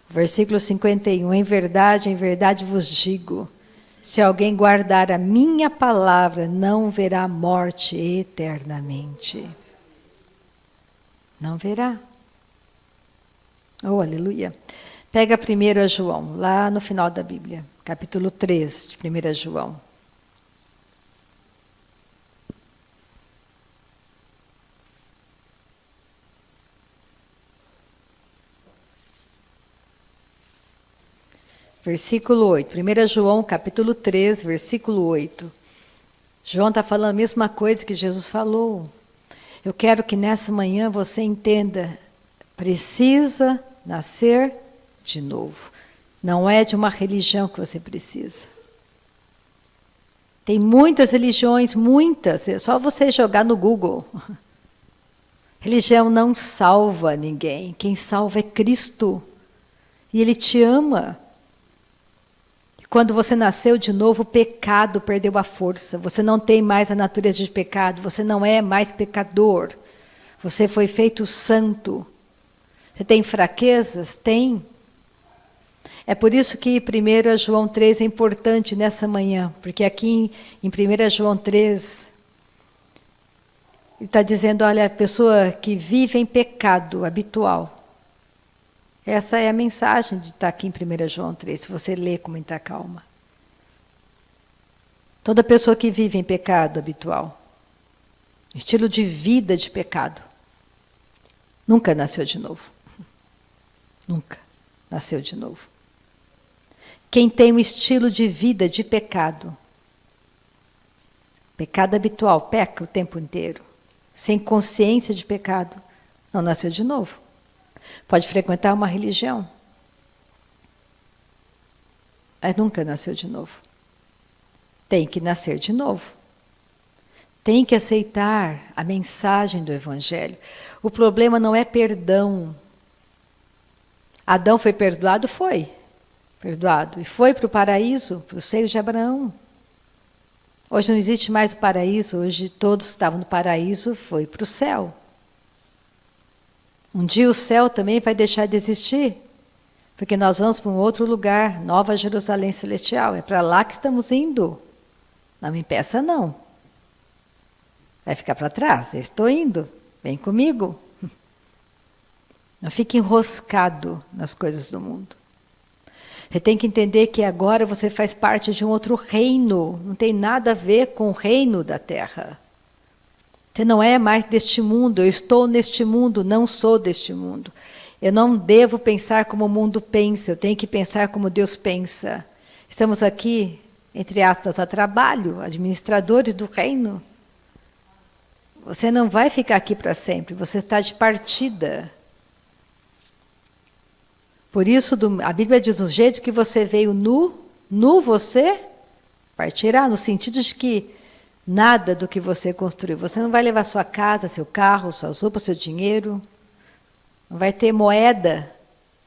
Versículo 51, em verdade vos digo, se alguém guardar a minha palavra, não verá morte eternamente. Não verá. Oh, aleluia. Pega 1 João, lá no final da Bíblia, capítulo 3 de 1 João. Versículo 8, 1 João capítulo 3, versículo 8. João está falando a mesma coisa que Jesus falou. Eu quero que nessa manhã você entenda, precisa nascer de novo. Não é de uma religião que você precisa. Tem muitas religiões, muitas, é só você jogar no Google. Religião não salva ninguém, quem salva é Cristo. E Ele te ama. Quando você nasceu de novo, o pecado perdeu a força. Você não tem mais a natureza de pecado. Você não é mais pecador. Você foi feito santo. Você tem fraquezas? Tem. É por isso que 1 João 3 é importante nessa manhã. Porque aqui em 1 João 3, ele está dizendo, olha, a pessoa que vive em pecado habitual. Essa é a mensagem de estar aqui em 1 João 3, se você ler com muita calma. Toda pessoa que vive em pecado habitual, estilo de vida de pecado, nunca nasceu de novo. Nunca nasceu de novo. Quem tem um estilo de vida de pecado, pecado habitual, peca o tempo inteiro, sem consciência de pecado, não nasceu de novo. Pode frequentar uma religião, mas nunca nasceu de novo. Tem que nascer de novo. Tem que aceitar a mensagem do Evangelho. O problema não é perdão. Adão foi perdoado? Foi. Perdoado. E foi para o paraíso, para o seio de Abraão. Hoje não existe mais o paraíso, hoje todos que estavam no paraíso foi para o céu. Um dia o céu também vai deixar de existir, porque nós vamos para um outro lugar, Nova Jerusalém Celestial. É para lá que estamos indo. Não me impeça, não. Vai ficar para trás? Eu estou indo. Vem comigo. Não fique enroscado nas coisas do mundo. Você tem que entender que agora você faz parte de um outro reino. Não tem nada a ver com o reino da terra. Você não é mais deste mundo, eu estou neste mundo, não sou deste mundo. Eu não devo pensar como o mundo pensa, eu tenho que pensar como Deus pensa. Estamos aqui, entre aspas, a trabalho, administradores do reino. Você não vai ficar aqui para sempre, você está de partida. Por isso, a Bíblia diz, do jeito que você veio nu você partirá, no sentido de que nada do que você construiu. Você não vai levar sua casa, seu carro, suas roupas, seu dinheiro. Não vai ter moeda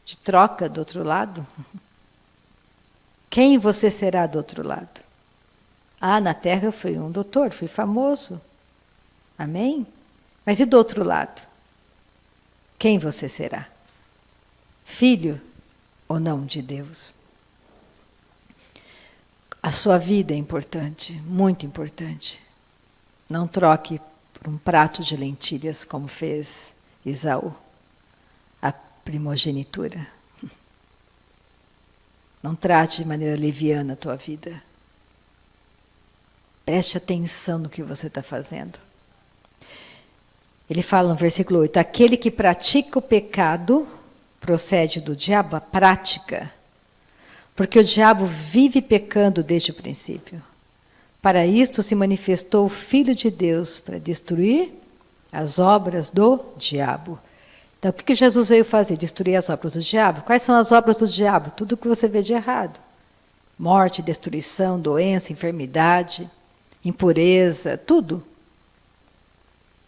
de troca do outro lado. Quem você será do outro lado? Ah, na terra eu fui um doutor, fui famoso. Amém? Mas e do outro lado? Quem você será? Filho ou não de Deus? A sua vida é importante, muito importante. Não troque por um prato de lentilhas como fez Esaú, a primogenitura. Não trate de maneira leviana a tua vida. Preste atenção no que você está fazendo. Ele fala no versículo 8, aquele que pratica o pecado procede do diabo, a prática. Porque o diabo vive pecando desde o princípio. Para isto se manifestou o Filho de Deus, para destruir as obras do diabo. Então, o que Jesus veio fazer? Destruir as obras do diabo? Quais são as obras do diabo? Tudo que você vê de errado. Morte, destruição, doença, enfermidade, impureza, tudo.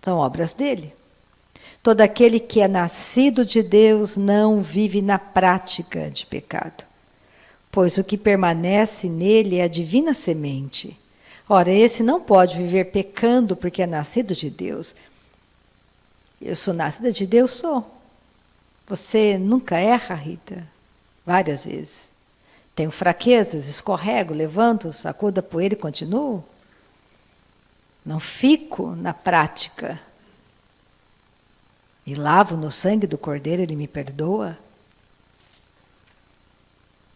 São obras dele. Todo aquele que é nascido de Deus não vive na prática de pecado. Pois o que permanece nele é a divina semente. Ora, esse não pode viver pecando porque é nascido de Deus. Eu sou nascida de Deus, sou. Você nunca erra, Rita? várias vezes. Tenho fraquezas, escorrego, levanto, sacudo a poeira e continuo. Não fico na prática. Me lavo no sangue do Cordeiro, Ele me perdoa.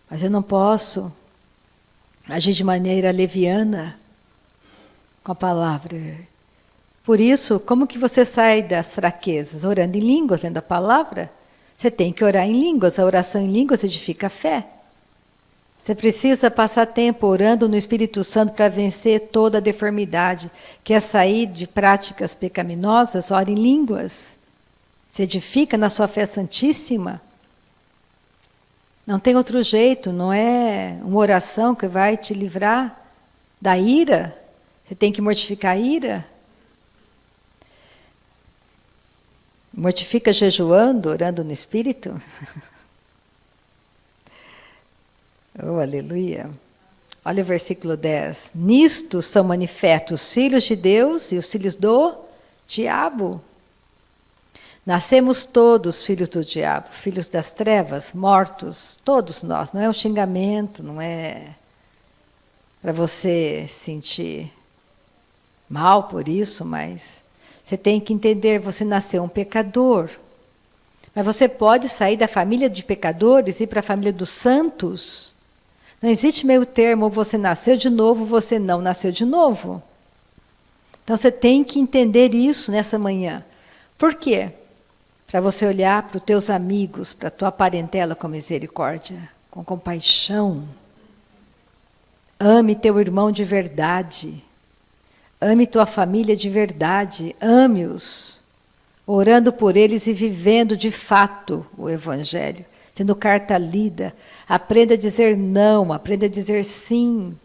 Mas eu não posso agir de maneira leviana com a palavra. Por isso, como que você sai das fraquezas? Orando em línguas, lendo a palavra. Você tem que orar em línguas. A oração em línguas edifica a fé. Você precisa passar tempo orando no Espírito Santo para vencer toda a deformidade. Quer sair de práticas pecaminosas? Ore em línguas. Se edifica na sua fé santíssima. Não tem outro jeito, não é uma oração que vai te livrar da ira. Você tem que mortificar a ira. Mortifica jejuando, orando no Espírito. Oh, aleluia. Olha o versículo 10. Nisto são manifestos os filhos de Deus e os filhos do diabo. Nascemos todos filhos do diabo, filhos das trevas, mortos, todos nós. Não é um xingamento, não é para você sentir mal por isso, mas você tem que entender, você nasceu um pecador. Mas você pode sair da família de pecadores e ir para a família dos santos. Não existe meio termo, ou você nasceu de novo, ou você não nasceu de novo. Então você tem que entender isso nessa manhã. Por quê? Para você olhar para os teus amigos, para a tua parentela com misericórdia, com compaixão. Ame teu irmão de verdade. Ame tua família de verdade. Ame-os, orando por eles e vivendo de fato o Evangelho. Sendo carta lida. Aprenda a dizer não, aprenda a dizer sim.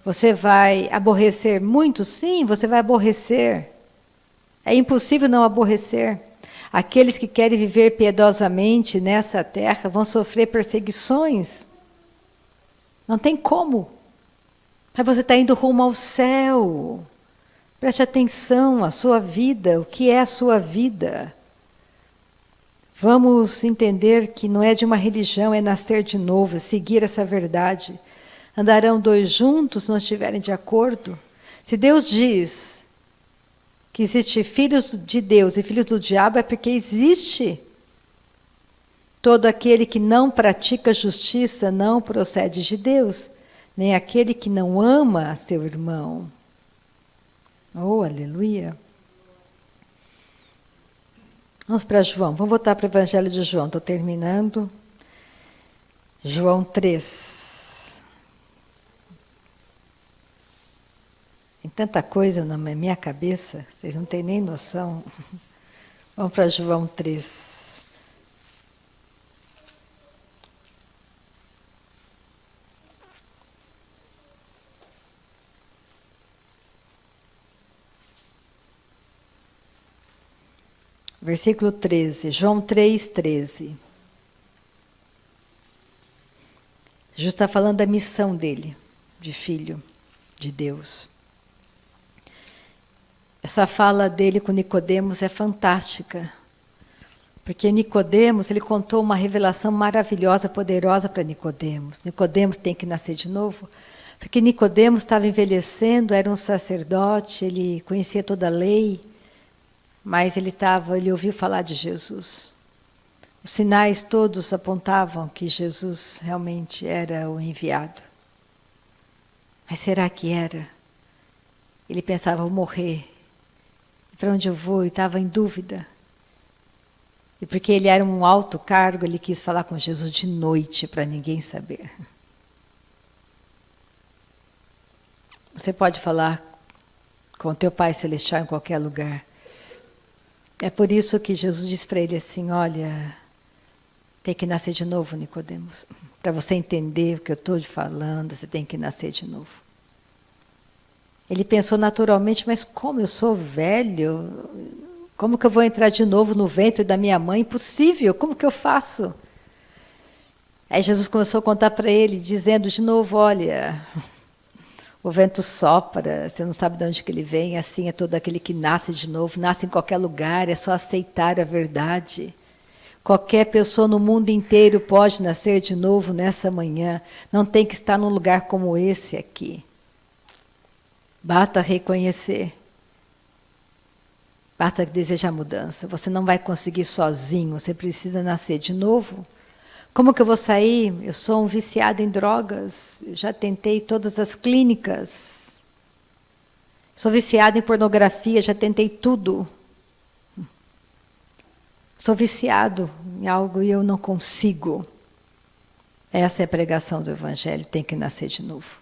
Você vai aborrecer muito? Sim, você vai aborrecer. É impossível não aborrecer. Aqueles que querem viver piedosamente nessa terra vão sofrer perseguições. Não tem como. Mas você está indo rumo ao céu. Preste atenção à sua vida, o que é a sua vida. Vamos entender que não é de uma religião, é nascer de novo, é seguir essa verdade. Andarão dois juntos se não estiverem de acordo? Se Deus diz que existe filhos de Deus e filhos do diabo, é porque existe. Todo aquele que não pratica justiça não procede de Deus, nem aquele que não ama a seu irmão. Oh, aleluia! Vamos para João, vamos voltar para o Evangelho de João, estou terminando. João 3. Tem tanta coisa na minha cabeça, vocês não têm nem noção. Vamos para João 3. Versículo 13, João 3, 13. Jesus está falando da missão dele, de filho de Deus. Essa fala dele com Nicodemos é fantástica, porque Nicodemos, ele contou uma revelação maravilhosa, poderosa para Nicodemos. Nicodemos tem que nascer de novo, porque Nicodemos estava envelhecendo, era um sacerdote, ele conhecia toda a lei, mas ele ouviu falar de Jesus. Os sinais todos apontavam que Jesus realmente era o enviado. Mas será que era? Ele pensava, vou morrer. Para onde eu vou? Ele estava em dúvida. E porque ele era um alto cargo, ele quis falar com Jesus de noite, para ninguém saber. Você pode falar com o teu Pai Celestial em qualquer lugar. É por isso que Jesus diz para ele assim, olha, tem que nascer de novo, Nicodemos. Para você entender o que eu estou te falando, você tem que nascer de novo. Ele pensou naturalmente, mas como eu sou velho, como que eu vou entrar de novo no ventre da minha mãe? Impossível, como que eu faço? Aí Jesus começou a contar para ele, dizendo de novo, olha, o vento sopra, você não sabe de onde que ele vem, assim é todo aquele que nasce de novo, nasce em qualquer lugar, é só aceitar a verdade. Qualquer pessoa no mundo inteiro pode nascer de novo nessa manhã. Não tem que estar num lugar como esse aqui. Basta reconhecer. Basta desejar mudança. Você não vai conseguir sozinho. Você precisa nascer de novo. Como que eu vou sair? Eu sou um viciado em drogas. Eu já tentei todas as clínicas. Sou viciado em pornografia. Já tentei tudo. Sou viciado em algo e eu não consigo. Essa é a pregação do Evangelho, tem que nascer de novo.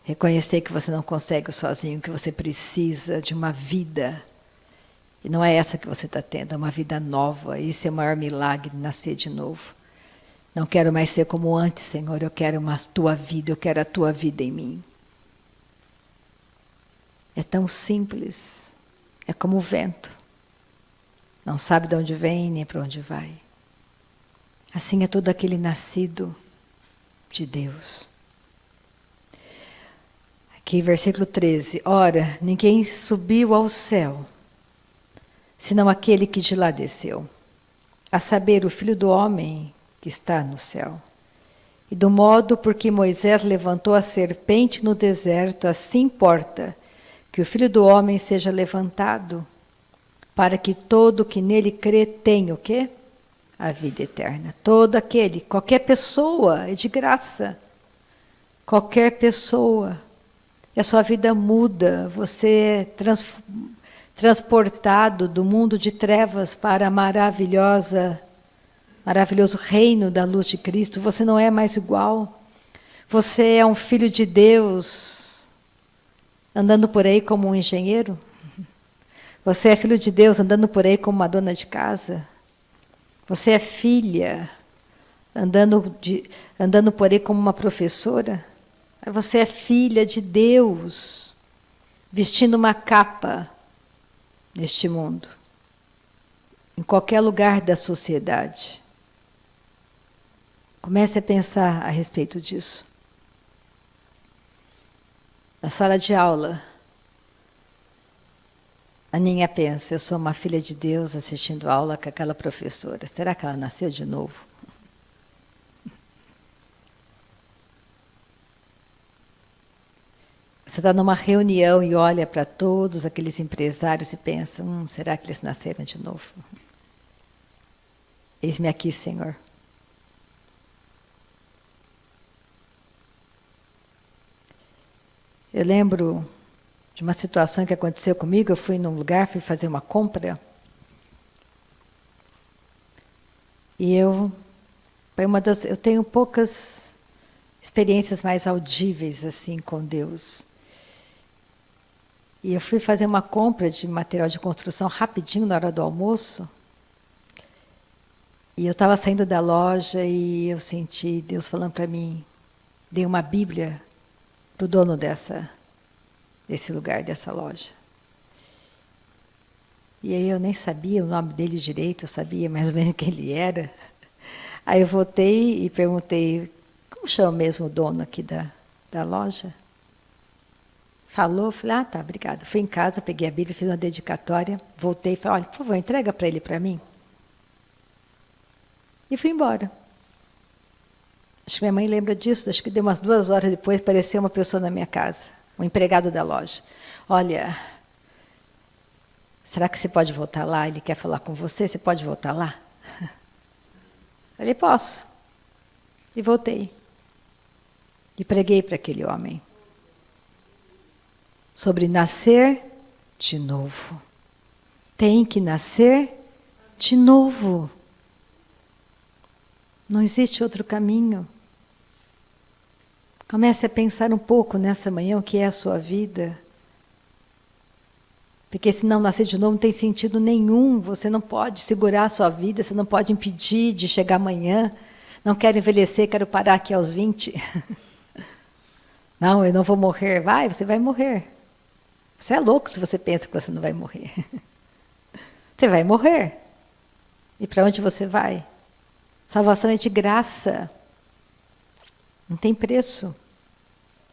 Reconhecer que você não consegue sozinho, que você precisa de uma vida. E não é essa que você está tendo, é uma vida nova. Isso é o maior milagre, nascer de novo. Não quero mais ser como antes, Senhor, eu quero uma tua vida, eu quero a tua vida em mim. É tão simples, é como o vento. Não sabe de onde vem nem para onde vai. Assim é todo aquele nascido de Deus. Aqui, versículo 13. Ora, ninguém subiu ao céu, senão aquele que de lá desceu, a saber, o Filho do Homem que está no céu. E do modo por que Moisés levantou a serpente no deserto, assim importa que o Filho do Homem seja levantado, para que todo que nele crê tenha o quê? A vida eterna. Todo aquele, qualquer pessoa, é de graça. Qualquer pessoa. E a sua vida muda, você é transportado do mundo de trevas para a maravilhoso reino da luz de Cristo. Você não é mais igual. Você é um filho de Deus, andando por aí como um engenheiro. Você é filho de Deus andando por aí como uma dona de casa. Você é filha andando por aí como uma professora. Você é filha de Deus, vestindo uma capa neste mundo, em qualquer lugar da sociedade. Comece a pensar a respeito disso. Na sala de aula, a Aninha pensa, eu sou uma filha de Deus assistindo aula com aquela professora. Será que ela nasceu de novo? Você está numa reunião e olha para todos aqueles empresários e pensa, será que eles nasceram de novo? Eis-me aqui, Senhor. Eu lembro de uma situação que aconteceu comigo. Eu fui num lugar, fui fazer uma compra. E eu tenho poucas experiências mais audíveis assim com Deus. E eu fui fazer uma compra de material de construção rapidinho na hora do almoço. E eu estava saindo da loja e eu senti Deus falando para mim, dei uma Bíblia para o dono desse lugar, dessa loja. E aí eu nem sabia o nome dele direito, eu sabia mais ou menos quem ele era. Aí eu voltei e perguntei, como chama mesmo o dono aqui da loja? Falou, falei, tá, obrigada. Fui em casa, peguei a Bíblia, fiz uma dedicatória, voltei e falei, olha, por favor, entrega para ele para mim. E fui embora. Acho que minha mãe lembra disso, acho que deu umas 2 horas depois, apareceu uma pessoa na minha casa, um empregado da loja. Olha, será que você pode voltar lá? Ele quer falar com você, você pode voltar lá? Falei, posso. E voltei. E preguei para aquele homem sobre nascer de novo. Tem que nascer de novo. Não existe outro caminho. Comece a pensar um pouco nessa manhã o que é a sua vida. Porque se não nascer de novo não tem sentido nenhum. Você não pode segurar a sua vida, você não pode impedir de chegar amanhã. Não quero envelhecer, quero parar aqui aos 20. Não, eu não vou morrer. Você vai morrer. Você é louco se você pensa que você não vai morrer. Você vai morrer. E para onde você vai? Salvação é de graça. Não tem preço.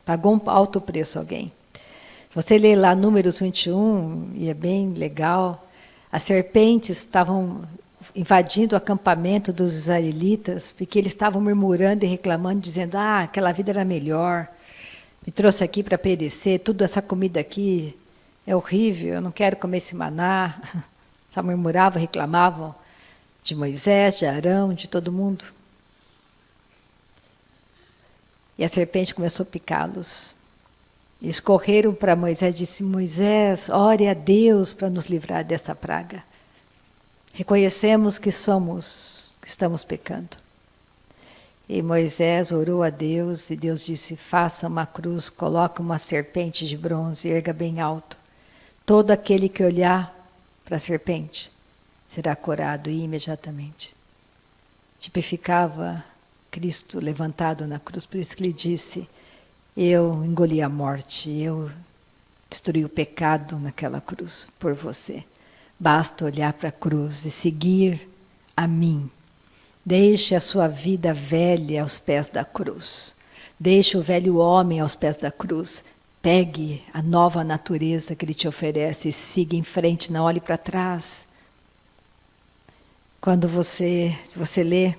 Pagou um alto preço alguém. Você lê lá Números 21, e é bem legal. As serpentes invadindo o acampamento dos israelitas, porque eles estavam murmurando e reclamando, dizendo, aquela vida era melhor, me trouxe aqui para perecer, toda essa comida aqui é horrível, eu não quero comer esse maná. Só murmuravam, reclamavam de Moisés, de Arão, de todo mundo. E a serpente começou a picá-los. Eles correram para Moisés e disse, Moisés, ore a Deus para nos livrar dessa praga. Reconhecemos que estamos pecando. E Moisés orou a Deus e Deus disse, faça uma cruz, coloque uma serpente de bronze e erga bem alto. Todo aquele que olhar para a serpente será curado imediatamente. Tipificava Cristo levantado na cruz, por isso que ele disse, eu engoli a morte, eu destruí o pecado naquela cruz por você. Basta olhar para a cruz e seguir a mim. Deixe a sua vida velha aos pés da cruz. Deixe o velho homem aos pés da cruz. Pegue a nova natureza que ele te oferece e siga em frente, não olhe para trás. Quando se você lê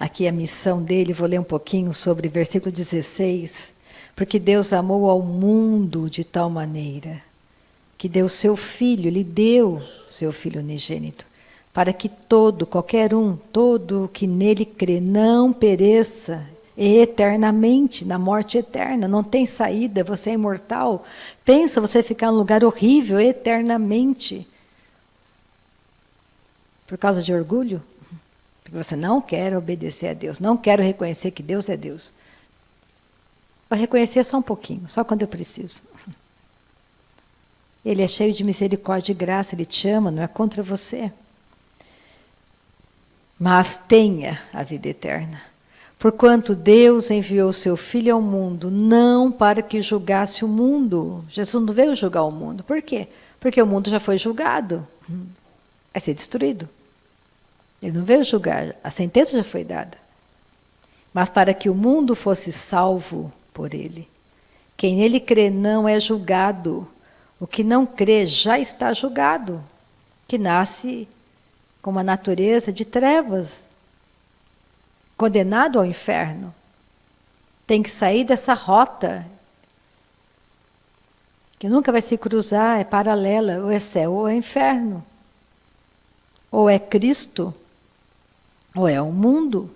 aqui a missão dele, vou ler um pouquinho sobre versículo 16. Porque Deus amou ao mundo de tal maneira que deu seu Filho, Ele deu seu Filho unigênito, para que qualquer um, todo que nele crê, não pereça eternamente, na morte eterna, não tem saída, você é imortal. Pensa você ficar num lugar horrível eternamente, por causa de orgulho? Porque você não quer obedecer a Deus, não quero reconhecer que Deus é Deus. Vai reconhecer só um pouquinho, só quando eu preciso. Ele é cheio de misericórdia e graça, Ele te ama, não é contra você. Mas tenha a vida eterna. Porquanto Deus enviou seu Filho ao mundo, não para que julgasse o mundo. Jesus não veio julgar o mundo. Por quê? Porque o mundo já foi julgado. Vai ser destruído. Ele não veio julgar, a sentença já foi dada. Mas para que o mundo fosse salvo por Ele. Quem nele crê não é julgado. O que não crê já está julgado, que nasce com uma natureza de trevas, condenado ao inferno. Tem que sair dessa rota, que nunca vai se cruzar, é paralela, ou é céu ou é inferno. Ou é Cristo, ou é o mundo.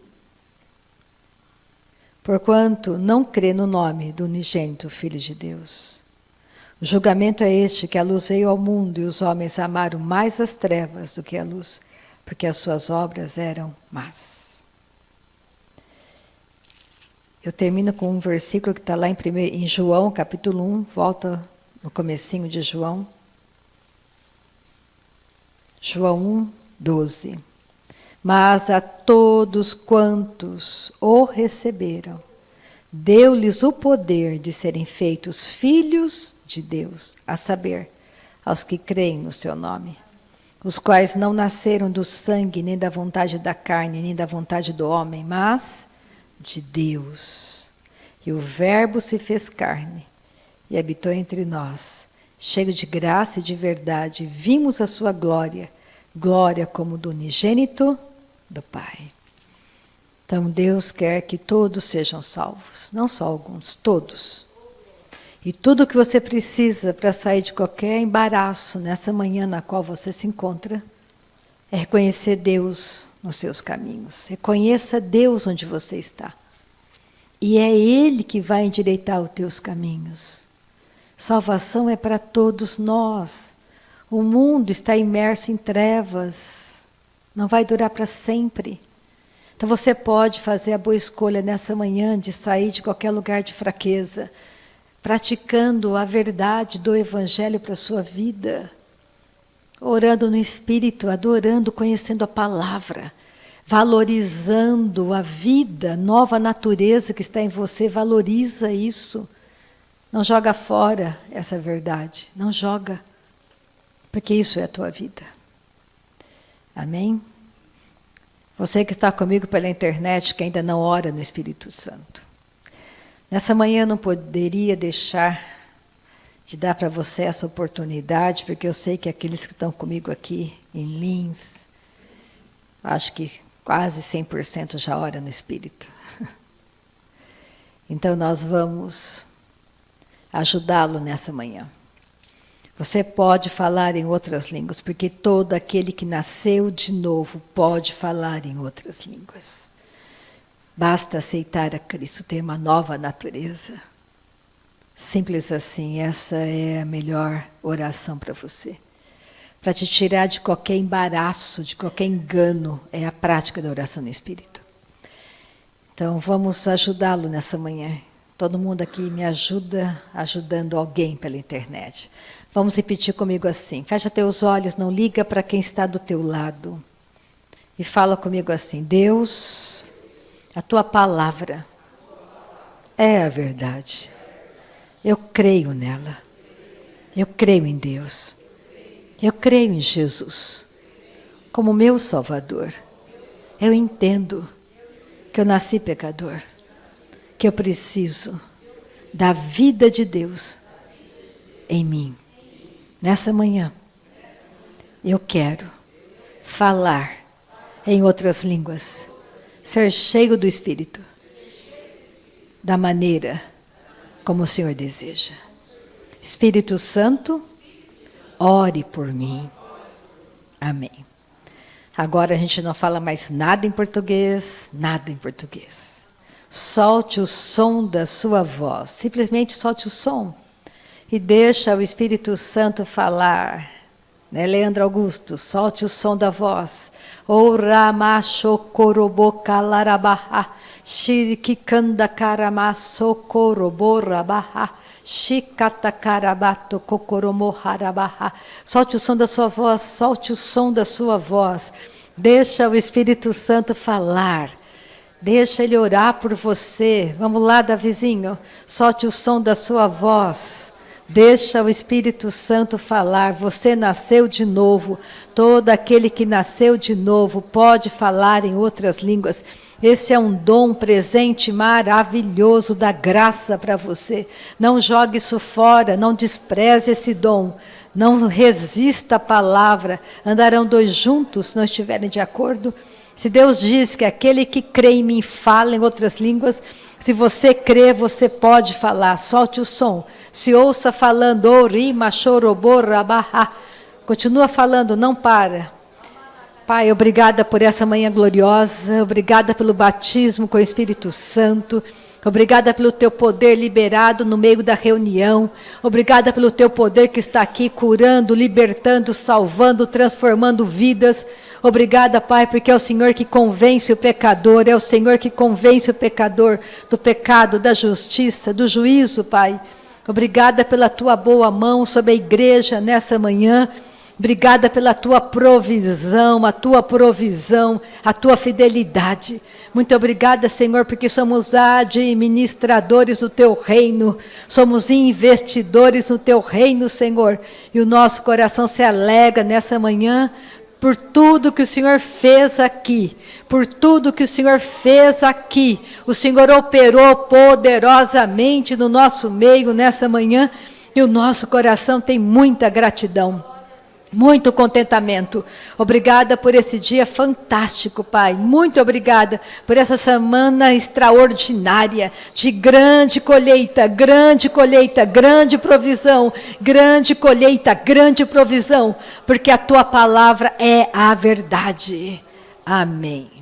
Porquanto não crê no nome do unigênito Filho de Deus. O julgamento é este, que a luz veio ao mundo e os homens amaram mais as trevas do que a luz, porque as suas obras eram más. Eu termino com um versículo que está lá em João, capítulo 1, volta no comecinho de João. João 1, 12. Mas a todos quantos o receberam, deu-lhes o poder de serem feitos filhos de Deus, a saber, aos que creem no seu nome, os quais não nasceram do sangue, nem da vontade da carne, nem da vontade do homem, mas de Deus. E o Verbo se fez carne e habitou entre nós, cheio de graça e de verdade, vimos a sua glória, glória como do unigênito do Pai. Então Deus quer que todos sejam salvos, não só alguns, todos. E tudo o que você precisa para sair de qualquer embaraço nessa manhã na qual você se encontra, é reconhecer Deus nos seus caminhos. Reconheça Deus onde você está. E é Ele que vai endireitar os teus caminhos. Salvação é para todos nós. O mundo está imerso em trevas, não vai durar para sempre. Então você pode fazer a boa escolha nessa manhã de sair de qualquer lugar de fraqueza, praticando a verdade do Evangelho para a sua vida, orando no Espírito, adorando, conhecendo a palavra, valorizando a vida, nova natureza que está em você, valoriza isso. Não joga fora essa verdade, não joga, porque isso é a tua vida. Amém? Você que está comigo pela internet, que ainda não ora no Espírito Santo. Nessa manhã eu não poderia deixar de dar para você essa oportunidade, porque eu sei que aqueles que estão comigo aqui em Lins, acho que quase 100% já ora no Espírito. Então nós vamos ajudá-lo nessa manhã. Você pode falar em outras línguas, porque todo aquele que nasceu de novo pode falar em outras línguas. Basta aceitar a Cristo, ter uma nova natureza. Simples assim, essa é a melhor oração para você. Para te tirar de qualquer embaraço, de qualquer engano, é a prática da oração no Espírito. Então vamos ajudá-lo nessa manhã. Todo mundo aqui me ajuda, ajudando alguém pela internet. Vamos repetir comigo assim. Fecha teus olhos, não liga para quem está do teu lado. E fala comigo assim: Deus, a tua palavra é a verdade. Eu creio nela. Eu creio em Deus. Eu creio em Jesus como meu Salvador. Eu entendo que eu nasci pecador, que eu preciso da vida de Deus em mim. Nessa manhã, eu quero falar em outras línguas, ser cheio do Espírito, da maneira como o Senhor deseja. Espírito Santo, ore por mim. Amém. Agora a gente não fala mais nada em português, nada em português. Solte o som da sua voz, simplesmente solte o som. E deixa o Espírito Santo falar. Né, Leandro Augusto, solte o som da voz. Ora machokorobokalarabaha, shirikikanda karamasokoroborabaha, shikatakarabato kokoromoharabaha. Solte o som da sua voz, solte o som da sua voz. Deixa o Espírito Santo falar. Deixa ele orar por você. Vamos lá, Davizinho. Solte o som da sua voz. Deixa o Espírito Santo falar. Você nasceu de novo. Todo aquele que nasceu de novo pode falar em outras línguas. Esse é um dom, presente maravilhoso da graça para você. Não jogue isso fora, não despreze esse dom. Não resista à palavra. Andarão dois juntos se não estiverem de acordo. Se Deus diz que aquele que crê em mim fala em outras línguas, se você crê, você pode falar. Solte o som. Se ouça falando, orima, choroborrabaha. Continua falando, não para. Pai, obrigada por essa manhã gloriosa. Obrigada pelo batismo com o Espírito Santo. Obrigada pelo teu poder liberado no meio da reunião. Obrigada pelo teu poder que está aqui curando, libertando, salvando, transformando vidas. Obrigada, Pai, porque é o Senhor que convence o pecador. É o Senhor que convence o pecador do pecado, da justiça, do juízo, Pai. Obrigada pela tua boa mão sobre a igreja nessa manhã. Obrigada pela tua provisão, a tua fidelidade. Muito obrigada, Senhor, porque somos administradores do teu reino. Somos investidores no teu reino, Senhor. E o nosso coração se alegra nessa manhã por tudo que o Senhor fez aqui. Por tudo que o Senhor fez aqui. O Senhor operou poderosamente no nosso meio nessa manhã. E o nosso coração tem muita gratidão. Muito contentamento. Obrigada por esse dia fantástico, Pai. Muito obrigada por essa semana extraordinária de grande colheita, grande provisão, grande colheita, grande provisão, porque a tua palavra é a verdade. Amém.